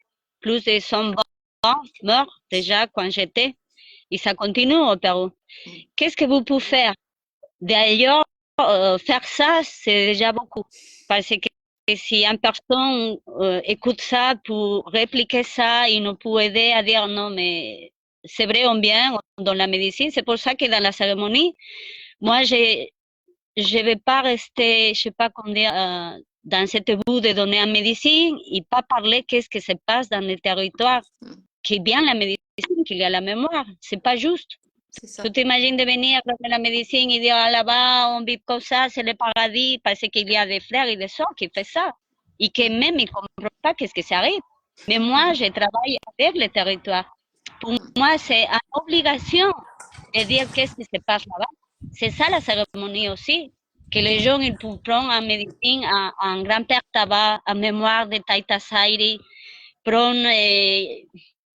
morts déjà quand j'étais. Et ça continue au Pérou. Qu'est-ce que vous pouvez faire? D'ailleurs, faire ça, c'est déjà beaucoup. Parce que si une personne écoute ça pour répliquer ça, il nous peut aider à dire non, mais c'est vrai, on vient dans la médecine. C'est pour ça que dans la cérémonie, moi, je vais pas rester, je sais pas comment dire, dans cette bout de donner en médecine et pas parler qu'est-ce qui se passe dans le territoire, qui bien la médecine, qu'il y a la mémoire. C'est pas juste. Tu t'imagines de venir de la médecine et dire ah, là-bas, on vit comme ça, c'est le paradis, parce qu'il y a des frères et des sœurs qui font ça. Et que même ils ne comprennent pas qu'est-ce que ça arrive. Mais moi, je travaille avec le territoire. Pour moi, c'est une obligation de dire qu'est-ce qui se passe là-bas. C'est ça la cérémonie aussi. Que les gens ils peuvent prendre en médecine un grand-père tabac, en mémoire de Taita Sairi, prendre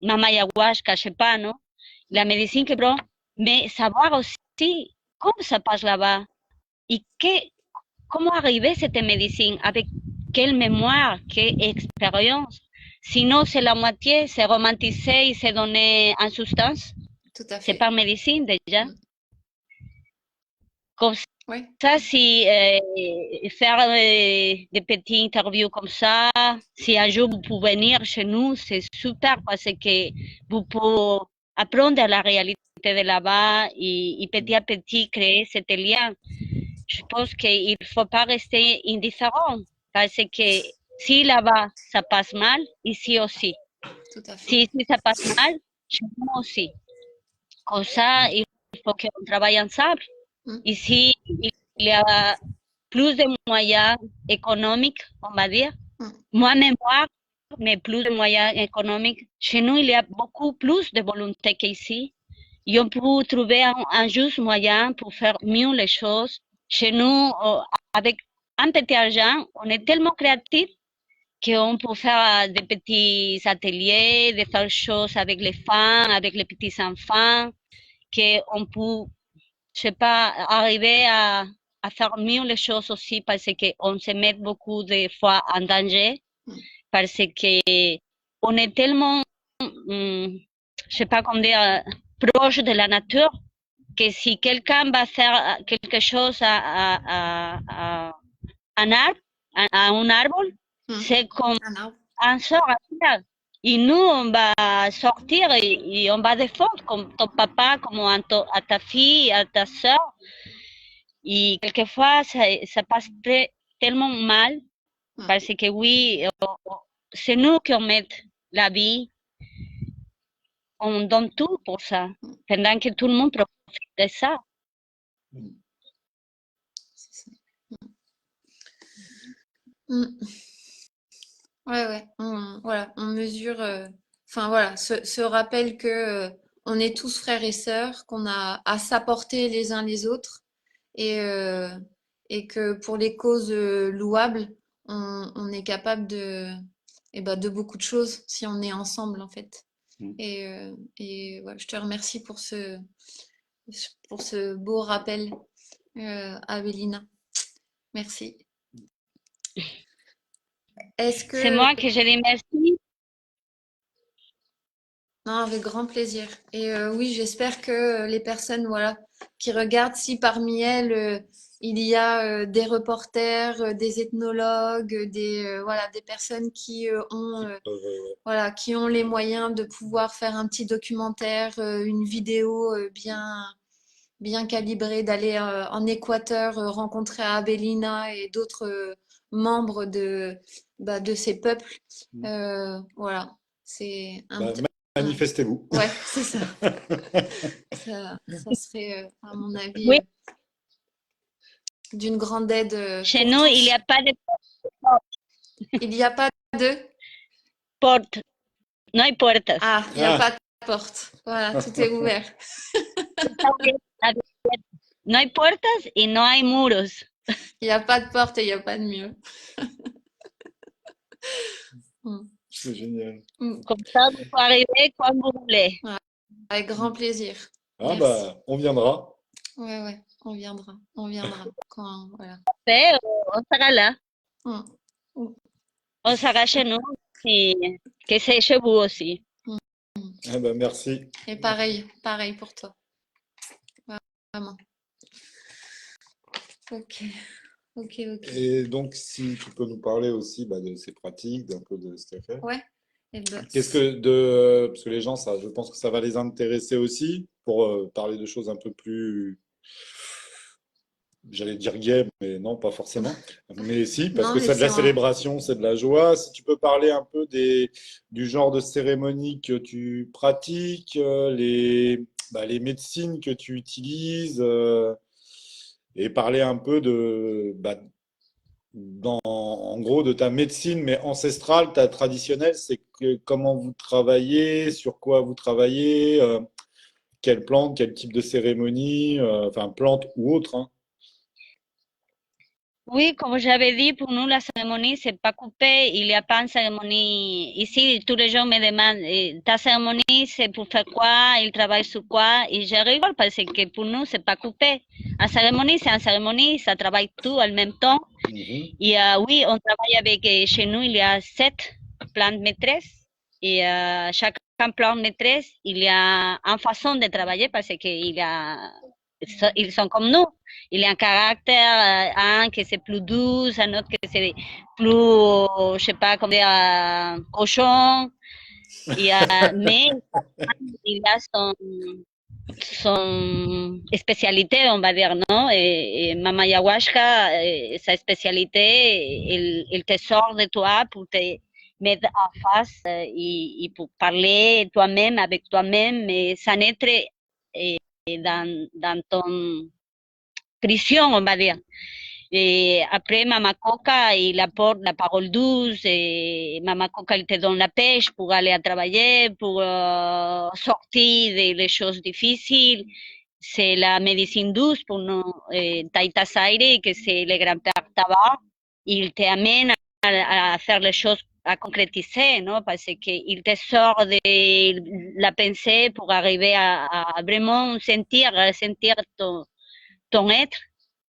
Mama Ayahuasca, je sais pas, non? La médecine que prend, mais savoir aussi comment ça passe là-bas et comment arriver cette médecine, avec quelle mémoire, quelle expérience. Sinon, c'est la moitié, c'est romantiser et c'est donner en substance. Tout à C'est fait. pas médecine déjà. Comme Oui. ça, si faire des petites interviews comme ça, si un jour vous pouvez venir chez nous, c'est super parce que vous pouvez apprendre la réalité de là-bas et petit à petit créer cet lien. Je pense qu'il ne faut pas rester indifférent parce que si là-bas ça passe mal, ici aussi. Tout à fait. Si ici ça passe mal, chez nous aussi. Comme ça, il faut qu'on travaille ensemble. Ici, il y a plus de moyens économiques, on va dire. Moins mémoire, mais plus de moyens économiques. Chez nous, il y a beaucoup plus de volonté qu'ici. Et on peut trouver un juste moyen pour faire mieux les choses. Chez nous, avec un petit argent, on est tellement créatif qu'on peut faire des petits ateliers, de faire choses avec les femmes, avec les petits enfants, qu'on peut, je sais pas, arriver à faire mieux les choses aussi parce qu'on se met beaucoup de fois en danger, parce que on est tellement, je sais pas comment dire, proche de la nature, que si quelqu'un va faire quelque chose à un arbre, à un arbre, c'est comme un sort à faire. Et nous, on va sortir et on va défendre comme ton papa, comme à ta fille, à ta soeur. Et quelquefois, ça passe tellement mal parce que oui, c'est nous qui met la vie. On donne tout pour ça, pendant que tout le monde profite de ça. Ouais, ouais. Voilà, on mesure. Enfin voilà, ce rappel que on est tous frères et sœurs, qu'on a à s'apporter les uns les autres et, euh, et que pour les causes louables, on est capable de beaucoup de choses si on est ensemble en fait. Mm. Et ouais, je te remercie pour ce beau rappel, Avélina. Merci. Est-ce C'est que... moi que je dis merci. Non, avec grand plaisir. Et oui, j'espère que les personnes, voilà, qui regardent, si parmi elles, il y a des reporters, des ethnologues, voilà, des personnes qui voilà, qui ont les moyens de pouvoir faire un petit documentaire, une vidéo bien calibrée, d'aller en Équateur rencontrer Abelina et d'autres membres de ces peuples. Voilà, c'est un Bah, petit... manifestez-vous. Ouais, c'est ça. Ça serait, à mon avis, Oui, d'une grande aide chez pour nous, il n'y tous. a pas de Il n'y a pas de... porte, no hay puertas. Ah, il n'y a pas de porte. Voilà, tout est ouvert. No hay puertas y no hay muros. Il n'y a pas de porte et il n'y a pas de mur. Mm. C'est génial. Comme ça, vous pouvez arriver quand vous voulez. Avec grand plaisir. Ah Merci. bah, on viendra. Ouais, on viendra. On viendra. Quand, voilà. Après, on sera là. Mm. On sera chez nous et que c'est chez vous aussi. Ah bah, merci. Et pareil pour toi. Vraiment. Ok. Et donc, si tu peux nous parler aussi bah, de ces pratiques, d'un peu de ce qu'elle fait. Ouais. Eh ben, Parce que les gens, ça, je pense que ça va les intéresser aussi pour parler de choses un peu plus, j'allais dire gay, mais non, pas forcément. Mais si, parce non, que mais c'est de la c'est célébration, c'est de la joie. Si tu peux parler un peu du genre de cérémonie que tu pratiques, les médecines que tu utilises, et parler un peu en gros, de ta médecine, mais ancestrale, ta traditionnelle, c'est que comment vous travaillez, sur quoi vous travaillez, quelle plante, quel type de cérémonie, enfin plante ou autre, hein. Oui, comme j'avais dit, pour nous, la cérémonie, c'est pas coupé. Il n'y a pas une cérémonie. Ici, tous les gens me demandent, ta cérémonie, c'est pour faire quoi? Il travaille sur quoi? Et je rigole parce que pour nous, c'est pas coupé. Une cérémonie, c'est une cérémonie, ça travaille tout en même temps. Mhm. Et oui, on travaille avec, chez nous, il y a 7 plantes maîtresses. Et chaque plante maîtresse, il y a une façon de travailler parce ils sont comme nous. Il y a un caractère, un que c'est plus doux, un autre que c'est plus, je sais pas comment dire, cochon. Mais il a son spécialité, on va dire, non? Et Mama Ayahuasca, sa spécialité, il te sort de toi pour te mettre en face et pour parler toi-même, avec toi-même, sans être dans ton prison, on va dire. Et après, Mama Coca, il apporte la parole douce, et Mama Coca, il te donne la pêche pour aller à travailler, pour sortir des choses difficiles. C'est la médecine douce pour nous, Taita Saire, que c'est le grand-père Tabac. Il t'amène à faire les choses, à concrétiser, non? Parce qu'il te sort de la pensée pour arriver à vraiment sentir ton être,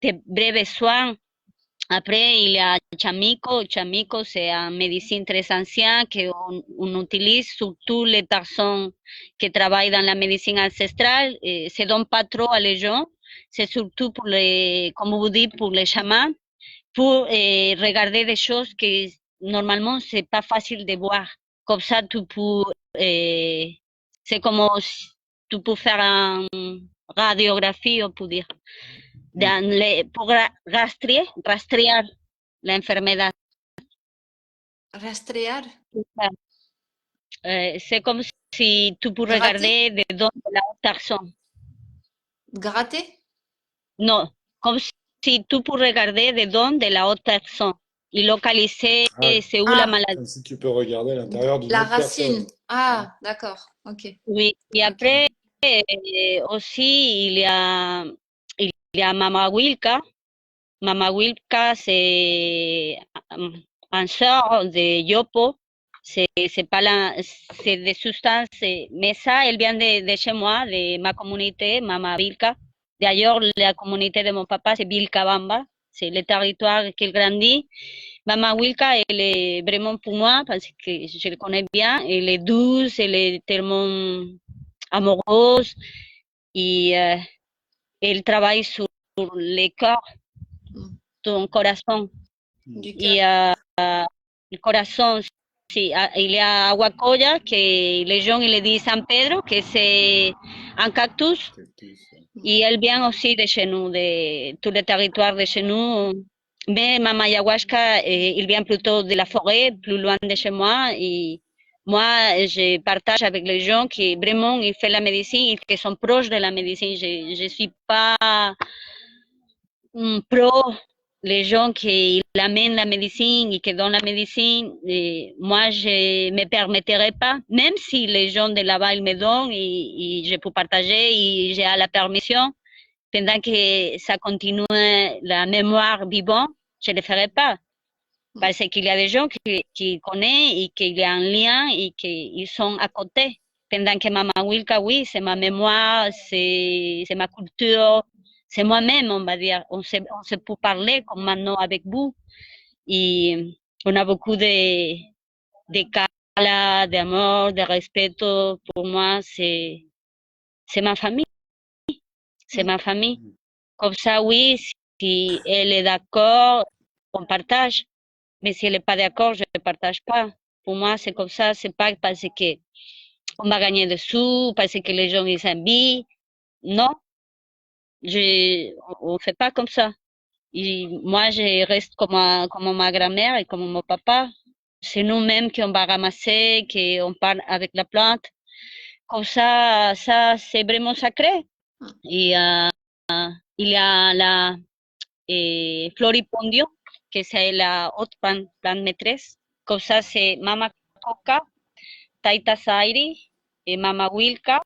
tes vrais besoins. Après, il y a Chamico. Chamico, c'est une médecine très ancienne qu'on utilise, surtout les personnes qui travaillent dans la médecine ancestrale. Et ça ne donne pas trop à les gens. C'est surtout pour comme vous dites, pour les chamans, pour regarder des choses que normalement, c'est pas facile de voir. Comme ça, c'est comme si tu peux faire une radiographie, on peut dire. Pour rastrear la enfermedad. rastrear, C'est comme si tu peux gratter, regarder de dónde la personne. gratter. Non, comme si tu peux regarder de dónde la autre personne et localiser Ah, c'est où la Ah, maladie. comme si tu peux regarder à l'intérieur d'une la autre personne. racine. Ah, d'accord. Ok. Oui, et Ok. après, aussi, il y a Mama Wilka. Mama Wilka, c'est un sort de Yopo. C'est pas c'est des substances, mais ça, elle vient de chez moi, de ma communauté, Mama Wilka. D'ailleurs, la communauté de mon papa, c'est Vilcabamba. C'est le territoire qu'il grandit. Mama Wilka, elle est vraiment pour moi parce que je le connais bien. Elle est douce, elle est tellement amoureuse et elle travaille sur le corps, ton corazon. Du Y cœur. el corazón, sí, il y a Aguacoya, que les gens ils le disent San Pedro, que c'est un cactus, et elle vient aussi de chez nous, de tout le territoire de chez nous. Mais Mama Ayahuasca, il vient plutôt de la forêt, plus loin de chez moi, et moi, je partage avec les gens qui vraiment ils font la médecine et qui sont proches de la médecine. Je suis pas pro les gens qui amènent la médecine et qui donnent la médecine. Et moi, je ne me permettrai pas, même si les gens de là-bas ils me donnent et je peux partager et j'ai la permission, pendant que ça continue la mémoire vivante, je ne le ferai pas. Parce qu'il y a des gens qui connaissent et qu'il y a un lien et qu'ils sont à côté. Pendant que Mama Wilka, oui, c'est ma mémoire, c'est ma culture, c'est moi-même, on va dire. On se peut parler comme maintenant avec vous. Et on a beaucoup de cala, d'amour, de respect. Pour moi, c'est ma famille. C'est ma famille. Comme ça, oui, si elle est d'accord, on partage. Mais si elle n'est pas d'accord, je ne partage pas. Pour moi, c'est comme ça. C'est pas parce que on va gagner des sous, parce que les gens ils s'habillent. Non, on fait pas comme ça. Et moi, je reste comme ma grand-mère et comme mon papa. C'est nous-mêmes qui on va ramasser, qu'on parle avec la plante. Comme ça, c'est vraiment sacré. Et il y a la floripondio, que c'est la autre plante maîtresse. Comme ça, c'est Mama Coca, Taita Sairi, Mama Wilka,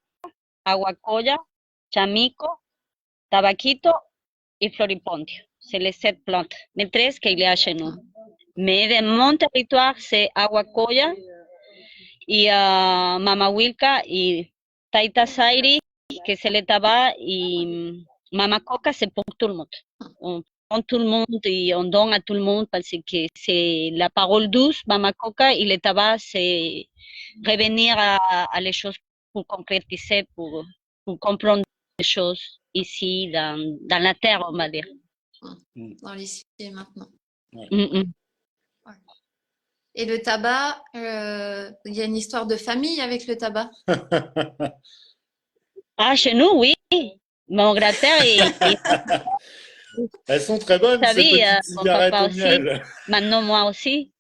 Aguacoya, Chamico, Tabaquito et Floripondio. C'est les 7 plantes maîtresses qu'il y a chez nous. Mais de mon territoire, c'est Aguacoya et Mama Wilka et Taita Sairi, que c'est le tabac, et Mama Coca, c'est pour tout le monde. On prend tout le monde et on donne à tout le monde parce que c'est la parole douce, Mama Coca, et le tabac, c'est revenir à les choses pour concrétiser, pour comprendre les choses ici dans la terre, on va dire. Dans l'ici et maintenant. Mm. Et le tabac, il y a une histoire de famille avec le tabac. Ah, chez nous, oui. Mon grand-père, Elles sont très bonnes, ces savez, petites mon cigarettes papa au aussi. miel. Maintenant, moi aussi.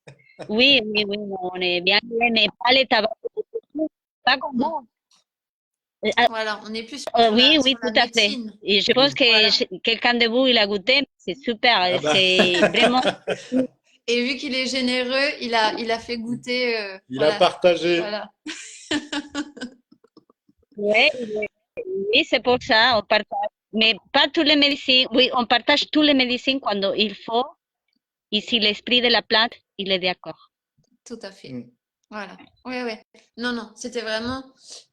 Oui, on est bien, mais pas les tabacs. Pas comme vous. Voilà, on est plus sur Oui, sur tout la à fait. médecine. Et je pense que Voilà. quelqu'un de vous, il a goûté, c'est super. Ah bah. C'est vraiment. Et vu qu'il est généreux, il a fait goûter. Il a Voilà. partagé. Voilà. Oui, oui, c'est pour ça, on partage. Mais pas tous les médecines. Oui, on partage tous les médecines quand il faut. Et si l'esprit de la plante, il est d'accord. Tout à fait. Voilà. Ouais, ouais. Non, non, c'était vraiment.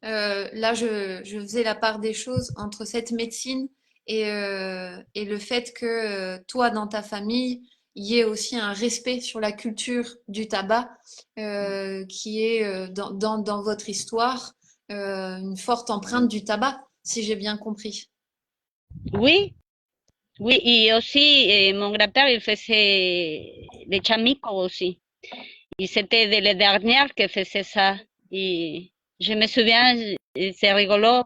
Là, je faisais la part des choses entre cette médecine et le fait que toi, dans ta famille, il y ait aussi un respect sur la culture du tabac qui est dans votre histoire une forte empreinte du tabac, si j'ai bien compris. Oui, oui. Et aussi, mon grand-père, il faisait des chamicos aussi. Et c'était de les dernières qui faisait ça. Et je me souviens, c'est rigolo.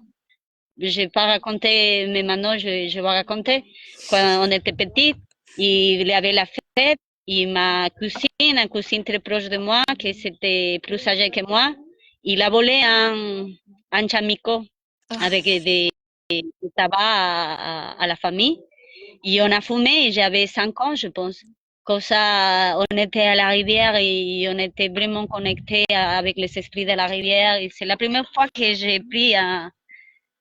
Je n'ai pas raconté, mais maintenant je vais raconter. Quand on était petit, il y avait la fête et ma cousine, une cousine très proche de moi, qui était plus âgée que moi, il a volé un chamico avec du tabac à la famille. Et on a fumé, et j'avais 5 ans, je pense. Comme ça, on était à la rivière et on était vraiment connectés avec les esprits de la rivière. Et c'est la première fois que j'ai pris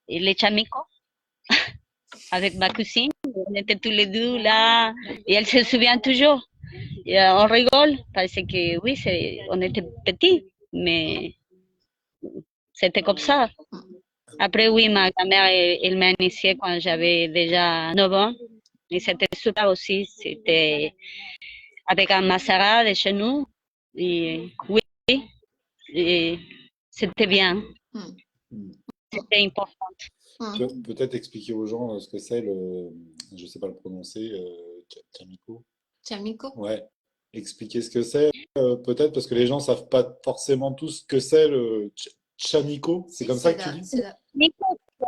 les chamicos avec ma cousine. On était tous les deux là et elle se souvient toujours. Et, on rigole parce que oui, on était petits, mais c'était comme ça. Après, oui, ma grand-mère, elle m'a initiée quand j'avais déjà 9 ans. Et c'était super aussi. C'était avec un mascara de chez nous. Et oui, et c'était bien. Mm. C'était important. Tu vas peut-être expliquer aux gens ce que c'est je sais pas le prononcer, Chamiko. Chamico. Ouais. Expliquer ce que c'est, peut-être parce que les gens savent pas forcément tous ce que c'est le Chamiko. C'est comme ça que tu dis?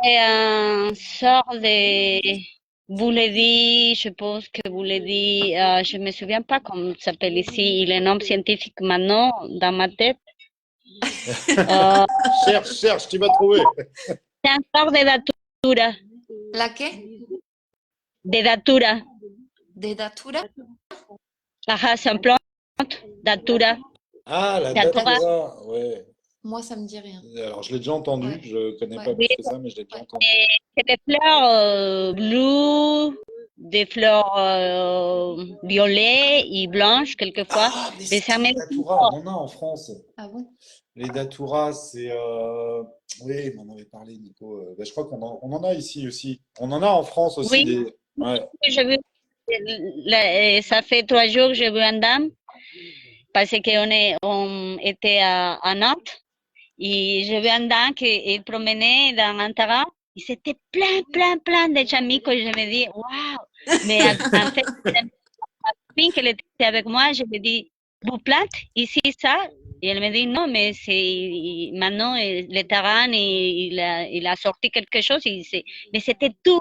C'est un sort de boulet je pense que boulet je me souviens pas comment ça s'appelle ici, il est nom scientifique maintenant dans ma tête. Cherche, tu vas trouver. C'est un sort de datura. La qué? De datura. De datura? Ajá, c'est une plante, datura. Ah, la Datura. datura, ouais. Moi, ça me dit rien. Alors, je l'ai déjà entendu, Ouais. je connais Ouais. pas plus que ça, mais je l'ai déjà entendu. C'est des fleurs bleues, des fleurs violettes et blanches quelquefois. Ah, mais Mais c'est ça les me datura, on en a en France. Ah bon? Les datura, c'est... Oui, m'en avait parlé, Nico. Ben, je crois on en a ici aussi. On en a en France aussi Oui. des... Ouais. j'ai vu, ça fait 3 jours que j'ai vu une dame parce qu'on était à Nantes et j'ai vu une dame qui promenait dans un terrain et c'était plein de chamicos. Je me dis, waouh! Mais en fait, la fille qui était avec moi, je lui ai dit, vous plantez ici ça? Et elle me dit, non, mais c'est maintenant le terrain, il a sorti quelque chose, mais c'était tout.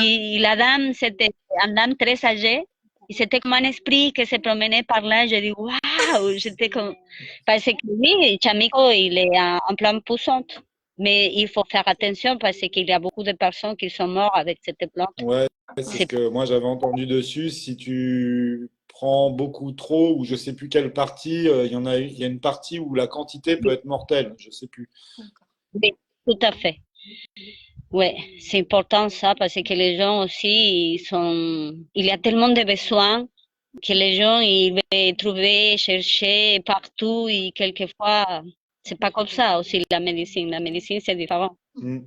Et la dame, c'était une dame très âgée. Et c'était comme un esprit qui se promenait par là. Je dis, waouh! J'étais comme. Parce que oui, Chamico, il est en plein poussante. Mais il faut faire attention parce qu'il y a beaucoup de personnes qui sont mortes avec cette plante. Ouais, c'est ce C'est que moi j'avais entendu dessus. Si tu prends beaucoup trop, ou je sais plus quelle partie, il y a une partie où la quantité peut être mortelle. Je sais plus. oui, tout à fait. Ouais, c'est important ça parce que les gens aussi, il y a tellement de besoins que les gens, ils veulent trouver, chercher partout et quelquefois, c'est pas comme ça aussi la médecine. La médecine, c'est différent. Mm.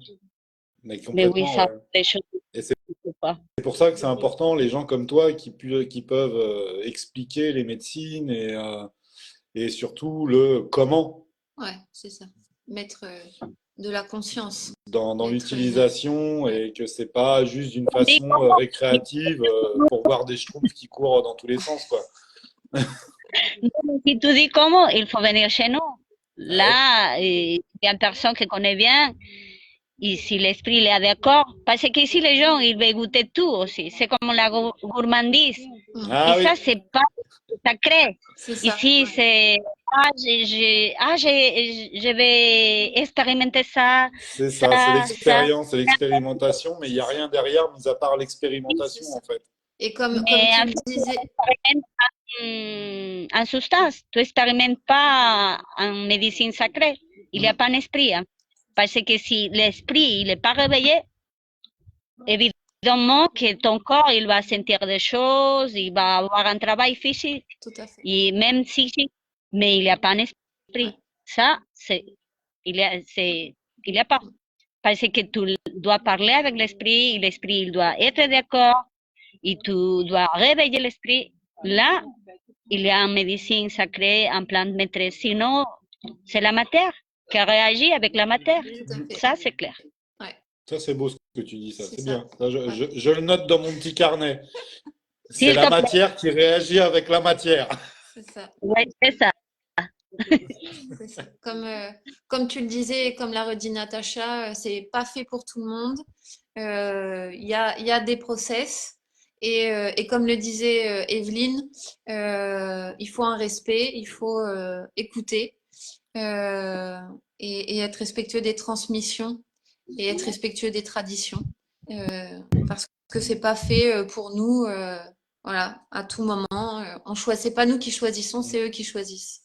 Mais Mais oui, complètement, ça, ouais. les choses, Et c'est je sais pas. pour ça que c'est important, les gens comme toi qui peuvent expliquer les médecines et surtout le comment Ouais, c'est ça. Mettre de la conscience. dans Mettre l'utilisation ouais. et que c'est pas juste d'une On dit façon récréative pour voir des schtroumpfs qui courent dans tous les sens, quoi. si tu dis comment, il faut venir chez nous. Ah ouais. Là, il y a une personne qui connaît bien. Et si l'esprit est d'accord, parce qu'ici les gens, ils veulent goûter tout aussi. C'est comme la gourmandise. Ah Et oui, ça, c'est pas sacré. C'est ça. Ici, Ouais. c'est, je vais expérimenter ça, c'est ça, c'est ça. l'expérience, c'est l'expérimentation, mais il n'y a rien derrière, mis à part l'expérimentation, C'est ça. en fait. Et comme Mais tu en le fait, tu disais, expérimentes en substance. Tu expérimentes pas en médecine sacrée. Il n'y a pas un esprit. Hein. Parce que si l'esprit n'est pas réveillé, évidemment que ton corps, il va sentir des choses, il va avoir un travail physique tout à fait. et même psychique, mais il n'y a pas un esprit. Ouais. Ça, il y a pas. Parce que tu dois parler avec l'esprit, et l'esprit, il doit être d'accord, et tu dois réveiller l'esprit. Là, il y a une médecine sacrée, un plan de maîtrise. Sinon, c'est la matière qui réagit avec la matière. Tout à fait. Ça, c'est clair. Ouais. Ça, c'est beau ce que tu dis, ça, C'est c'est ça. bien. Ça, Ouais. je le note dans mon petit carnet. C'est S'il la te plaît. matière qui réagit avec la matière. C'est ça. Oui, c'est ça. C'est ça. Comme tu le disais, comme l'a redit Natacha, c'est pas fait pour tout le monde. Il y a des process. Et comme le disait Evelyne, il faut un respect, il faut écouter et être respectueux des transmissions et être respectueux des traditions. Parce que c'est pas fait pour nous, voilà, à tout moment. C'est pas nous qui choisissons, c'est eux qui choisissent.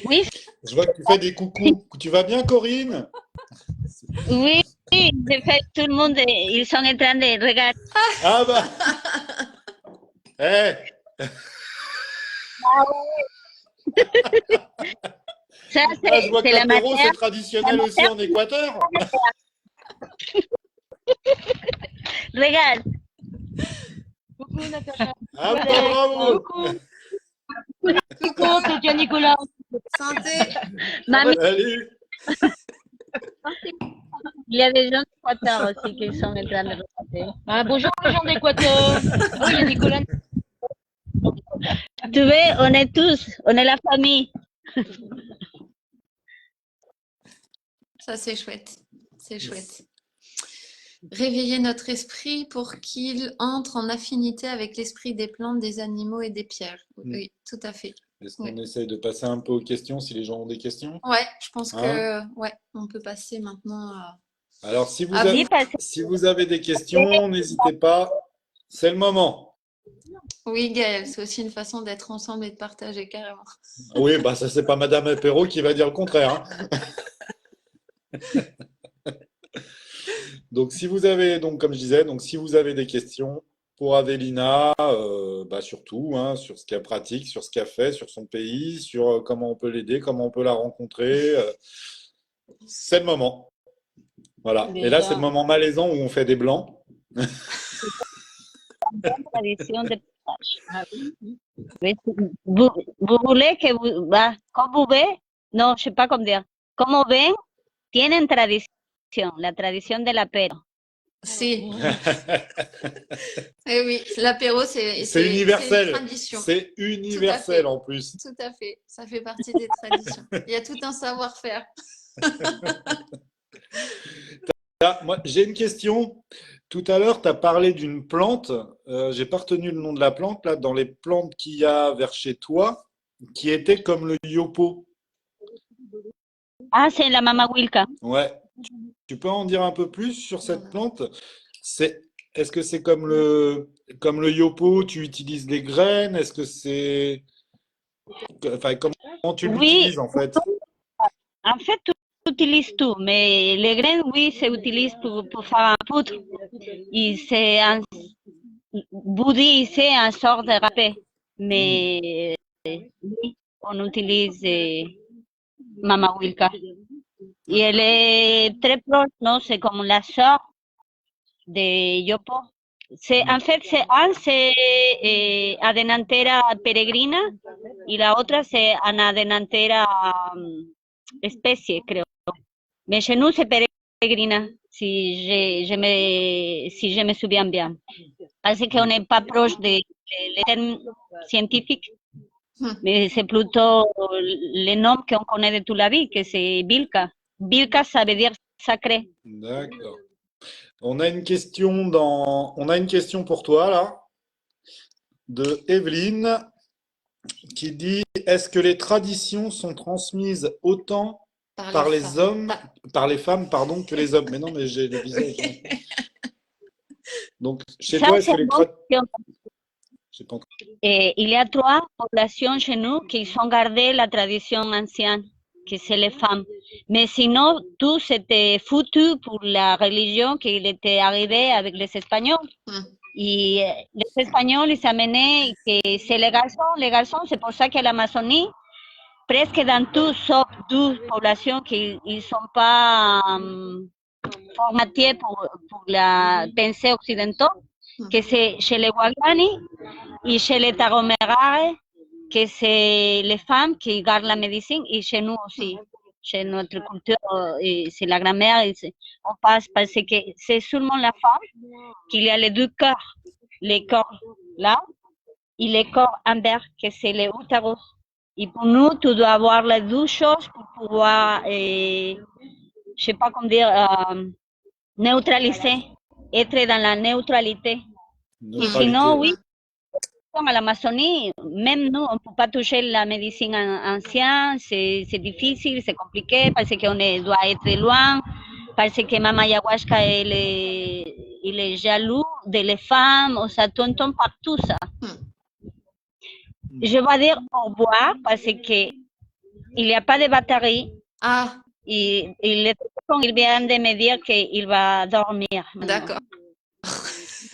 Oui, Je vois que tu fais des coucous. Tu vas bien, Corinne? oui, j'ai fait tout le monde, ils sont en train de regarder. Ah bah, eh, Ça, ah, je vois que c'est la l'apéro, c'est matière. traditionnel aussi en Équateur. Regarde, Coucou Natacha. Ah bah, bravo. Coucou. Coucou, c'est Tia Nicolas. Santé. mamie, Salut. il y a des gens d'Équateur aussi qui sont en train de regarder. Bah, bonjour les gens d'Équateur. Oh, il y a Nicolas. Tu vois, on est tous, on est la famille. Ça, c'est chouette. C'est chouette. Réveiller notre esprit pour qu'il entre en affinité avec l'esprit des plantes, des animaux et des pierres. Oui, tout à fait. Est-ce qu'on essaye de passer un peu aux questions si les gens ont des questions? Ouais, je pense Hein? que ouais, on peut passer maintenant à... Alors, si vous Ah avez, oui, si vous avez des questions, n'hésitez pas. C'est le moment. Oui, Gaël, c'est aussi une façon d'être ensemble et de partager carrément. Oui, bah ça, c'est pas Madame Apéro qui va dire le contraire, hein. Donc, si vous avez, donc, comme je disais, donc, si vous avez des questions pour Avelina, bah, surtout, hein, sur ce qu'elle pratique, sur ce qu'elle fait, sur son pays, sur comment on peut l'aider, comment on peut la rencontrer, c'est le moment. Voilà. Et là, c'est le moment malaisant où on fait des blancs. Tradition de partage. Mais vous voulez que vous, bah, comme vous voyez, non, je sais pas comment dire. Como ven, tienen tradición, la tradición del apero. Si. Eh oui, l'apéro, C'est une universel. tradition. C'est universel en plus. Tout à fait. Ça fait partie des traditions. Il y a tout un savoir-faire. Là, moi, j'ai une question. Tout à l'heure, tu as parlé d'une plante. J'ai pas retenu le nom de la plante, là, dans les plantes qu'il y a vers chez toi, qui était comme le yopo. Ah, c'est la mamahuilca. Ouais. Tu peux en dire un peu plus sur cette plante? Est-ce que c'est comme le yopo, tu utilises les graines? Est-ce que c'est, enfin, comment tu Oui, l'utilises en fait? en fait, tu utilises tout, mais les graines, oui, se utilisent pour faire un poudre. Et c'est un bouddhi, c'est un sort de râpé. Mais oui, on utilise mamahuilca. Et elle est très proche, non? C'est comme la sœur de yopo. En fait, c'est Adenantera peregrina y la otra c'est Anadenantera especie, creo. Mais chez nous, c'est peregrina, si je me souviens bien. Parce qu'on n'est pas proche des termes scientifiques, mais c'est plutôt le nom qu'on connaît de toute la vie, que c'est Vilca. Vilca, ça veut dire sacré. D'accord. On a une question pour toi là, de Evelyne, qui dit: est-ce que les traditions sont transmises autant par les hommes, par les femmes, pardon, que les hommes? Mais non, mais j'ai le visage. Donc, chez toi, est-ce que les traditions... Il y a trois populations chez nous qui ont gardé la tradition ancienne, que c'est les femmes. Mais sinon, tout s'était foutu pour la religion qui était arrivée avec les Espagnols. Et les Espagnols, ils amenaient que c'est les garçons, c'est pour ça que l'Amazonie, presque dans tout, sauf 12 populations qui ne sont pas formatées pour la pensée occidentale, que c'est chez les Waglani et chez les Tarahumarae, que c'est les femmes qui gardent la médecine, et chez nous aussi, chez notre culture, c'est la grand-mère, on passe parce que c'est seulement la femme qu'il y a les deux corps, les corps là et les corps envers, que c'est les utéros. Et pour nous, tu dois avoir les deux choses pour pouvoir, je sais pas comment dire, neutraliser, être dans la neutralité. Et sinon, oui, à l'Amazonie, même nous, on ne peut pas toucher la médecine ancienne, c'est difficile, c'est compliqué, parce qu'on doit être loin, parce que Mama Ayahuasca, il est jaloux des femmes, ça entend partout ça. Je vais dire au revoir, parce qu'il n'y a pas de batterie. Ah, il vient de me dire qu'il va dormir maintenant. D'accord.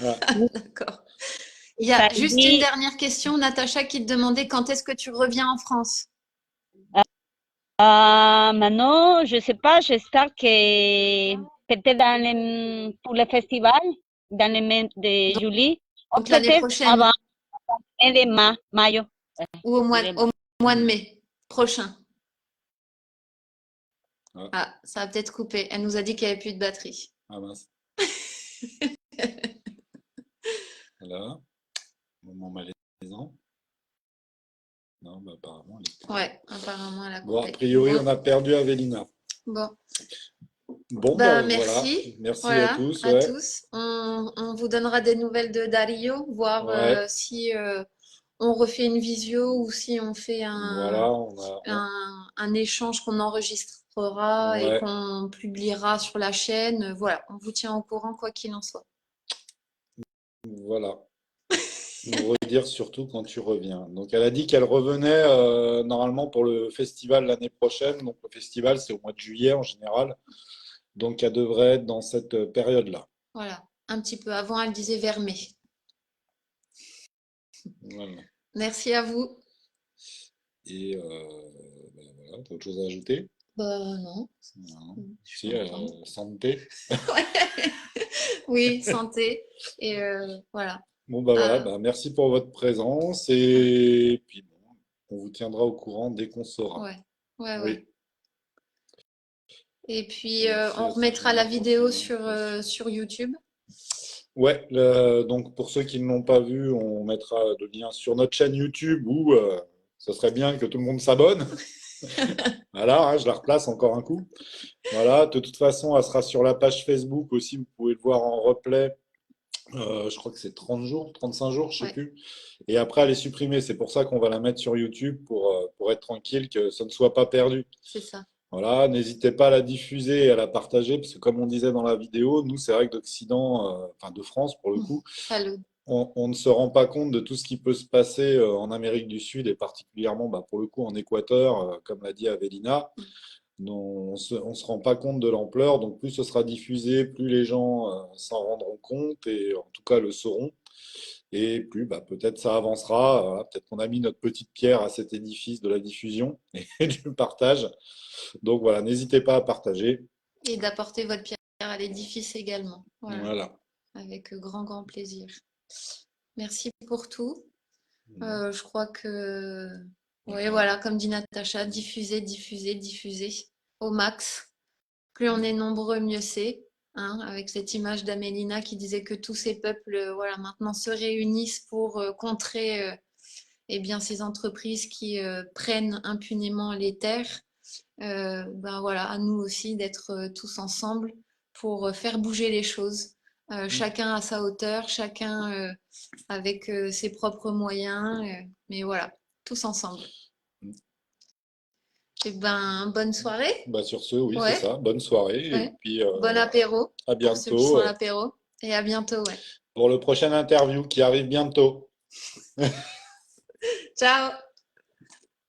Ah, D'accord. Il y a Ça juste dit- une dernière question, Natacha, qui te demandait quand est-ce que tu reviens en France? Maintenant, je sais pas, j'espère que peut-être pour le festival, dans le mois de juillet, ou Donc l'année peut-être prochaine avant le mois de mayo. ou au mois de mai prochain. Ouais. Ah, ça a peut-être coupé. Elle nous a dit qu'il n'y avait plus de batterie. ah mince. Voilà. Moment malaisant. Non, bah, apparemment, elle est plus là. Ouais, apparemment, elle a Bon, a coupé. priori, Bon, on a perdu Avélina. bon. Bon, Ben, bah, voilà. merci. Merci à Voilà, tous. à Ouais. tous. On vous donnera des nouvelles de Dario, voir Ouais. si on refait une visio ou si on fait Voilà, un échange qu'on enregistrera et ouais. qu'on publiera sur la chaîne. Voilà, on vous tient au courant quoi qu'il en soit. Voilà. Nous redire surtout quand tu reviens. Donc, elle a dit qu'elle revenait normalement pour le festival l'année prochaine. Donc, le festival, c'est au mois de juillet en général. Donc, elle devrait être dans cette période-là. Voilà, un petit peu avant, elle disait vers mai. Voilà. Merci à vous. Et ben voilà, t'as autre chose à ajouter? Bah non. Non. Je Si, suis contente. santé. Oui, santé. Et voilà. Bon, bah voilà, Ah, bah, merci pour votre présence. ouais, Et puis, bon, on vous tiendra au courant dès qu'on saura. ouais, ouais, ouais. Oui. Et puis, Merci on à remettra la Sabrina pour vidéo son invitation. sur YouTube. Ouais, donc pour ceux qui ne l'ont pas vu, on mettra le lien sur notre chaîne YouTube où ce serait bien que tout le monde s'abonne. Voilà, hein, je la replace encore un coup. Voilà, de toute façon, elle sera sur la page Facebook aussi. Vous pouvez le voir en replay. Je crois que c'est 30 jours, 35 jours, je sais Ouais, plus. Et après, elle est supprimée. C'est pour ça qu'on va la mettre sur YouTube pour être tranquille, que ça ne soit pas perdu. c'est ça. Voilà, n'hésitez pas à la diffuser et à la partager, parce que comme on disait dans la vidéo, nous, c'est vrai que d'Occident, enfin de France pour le coup, Salut. on ne se rend pas compte de tout ce qui peut se passer en Amérique du Sud et particulièrement bah, pour le coup en Équateur, comme l'a dit Avelina. On se rend pas compte de l'ampleur, donc plus ce sera diffusé, plus les gens s'en rendront compte et en tout cas le sauront. Et plus bah, peut-être ça avancera. Voilà, peut-être qu'on a mis notre petite pierre à cet édifice de la diffusion et du partage. Donc voilà, n'hésitez pas à partager. Et d'apporter votre pierre à l'édifice également. Voilà, Voilà. avec grand, grand plaisir. Merci pour tout. Je crois que, oui, voilà, comme dit Natacha, diffuser, diffuser, diffuser au max. Plus on est nombreux, mieux c'est. Hein, avec cette image d'Amélina qui disait que tous ces peuples, voilà, maintenant se réunissent pour contrer eh bien, ces entreprises qui prennent impunément les terres. Ben voilà, à nous aussi d'être tous ensemble pour faire bouger les choses. Chacun à sa hauteur, chacun avec ses propres moyens, mais voilà, tous ensemble. Et ben, bonne soirée. Bah, sur ce, oui, c'est Ouais, ça. Bonne soirée et ouais. puis Bon apéro à pour ceux qui sont bientôt à l'apéro. Et à bientôt, ouais. pour le prochain interview qui arrive bientôt. Ciao!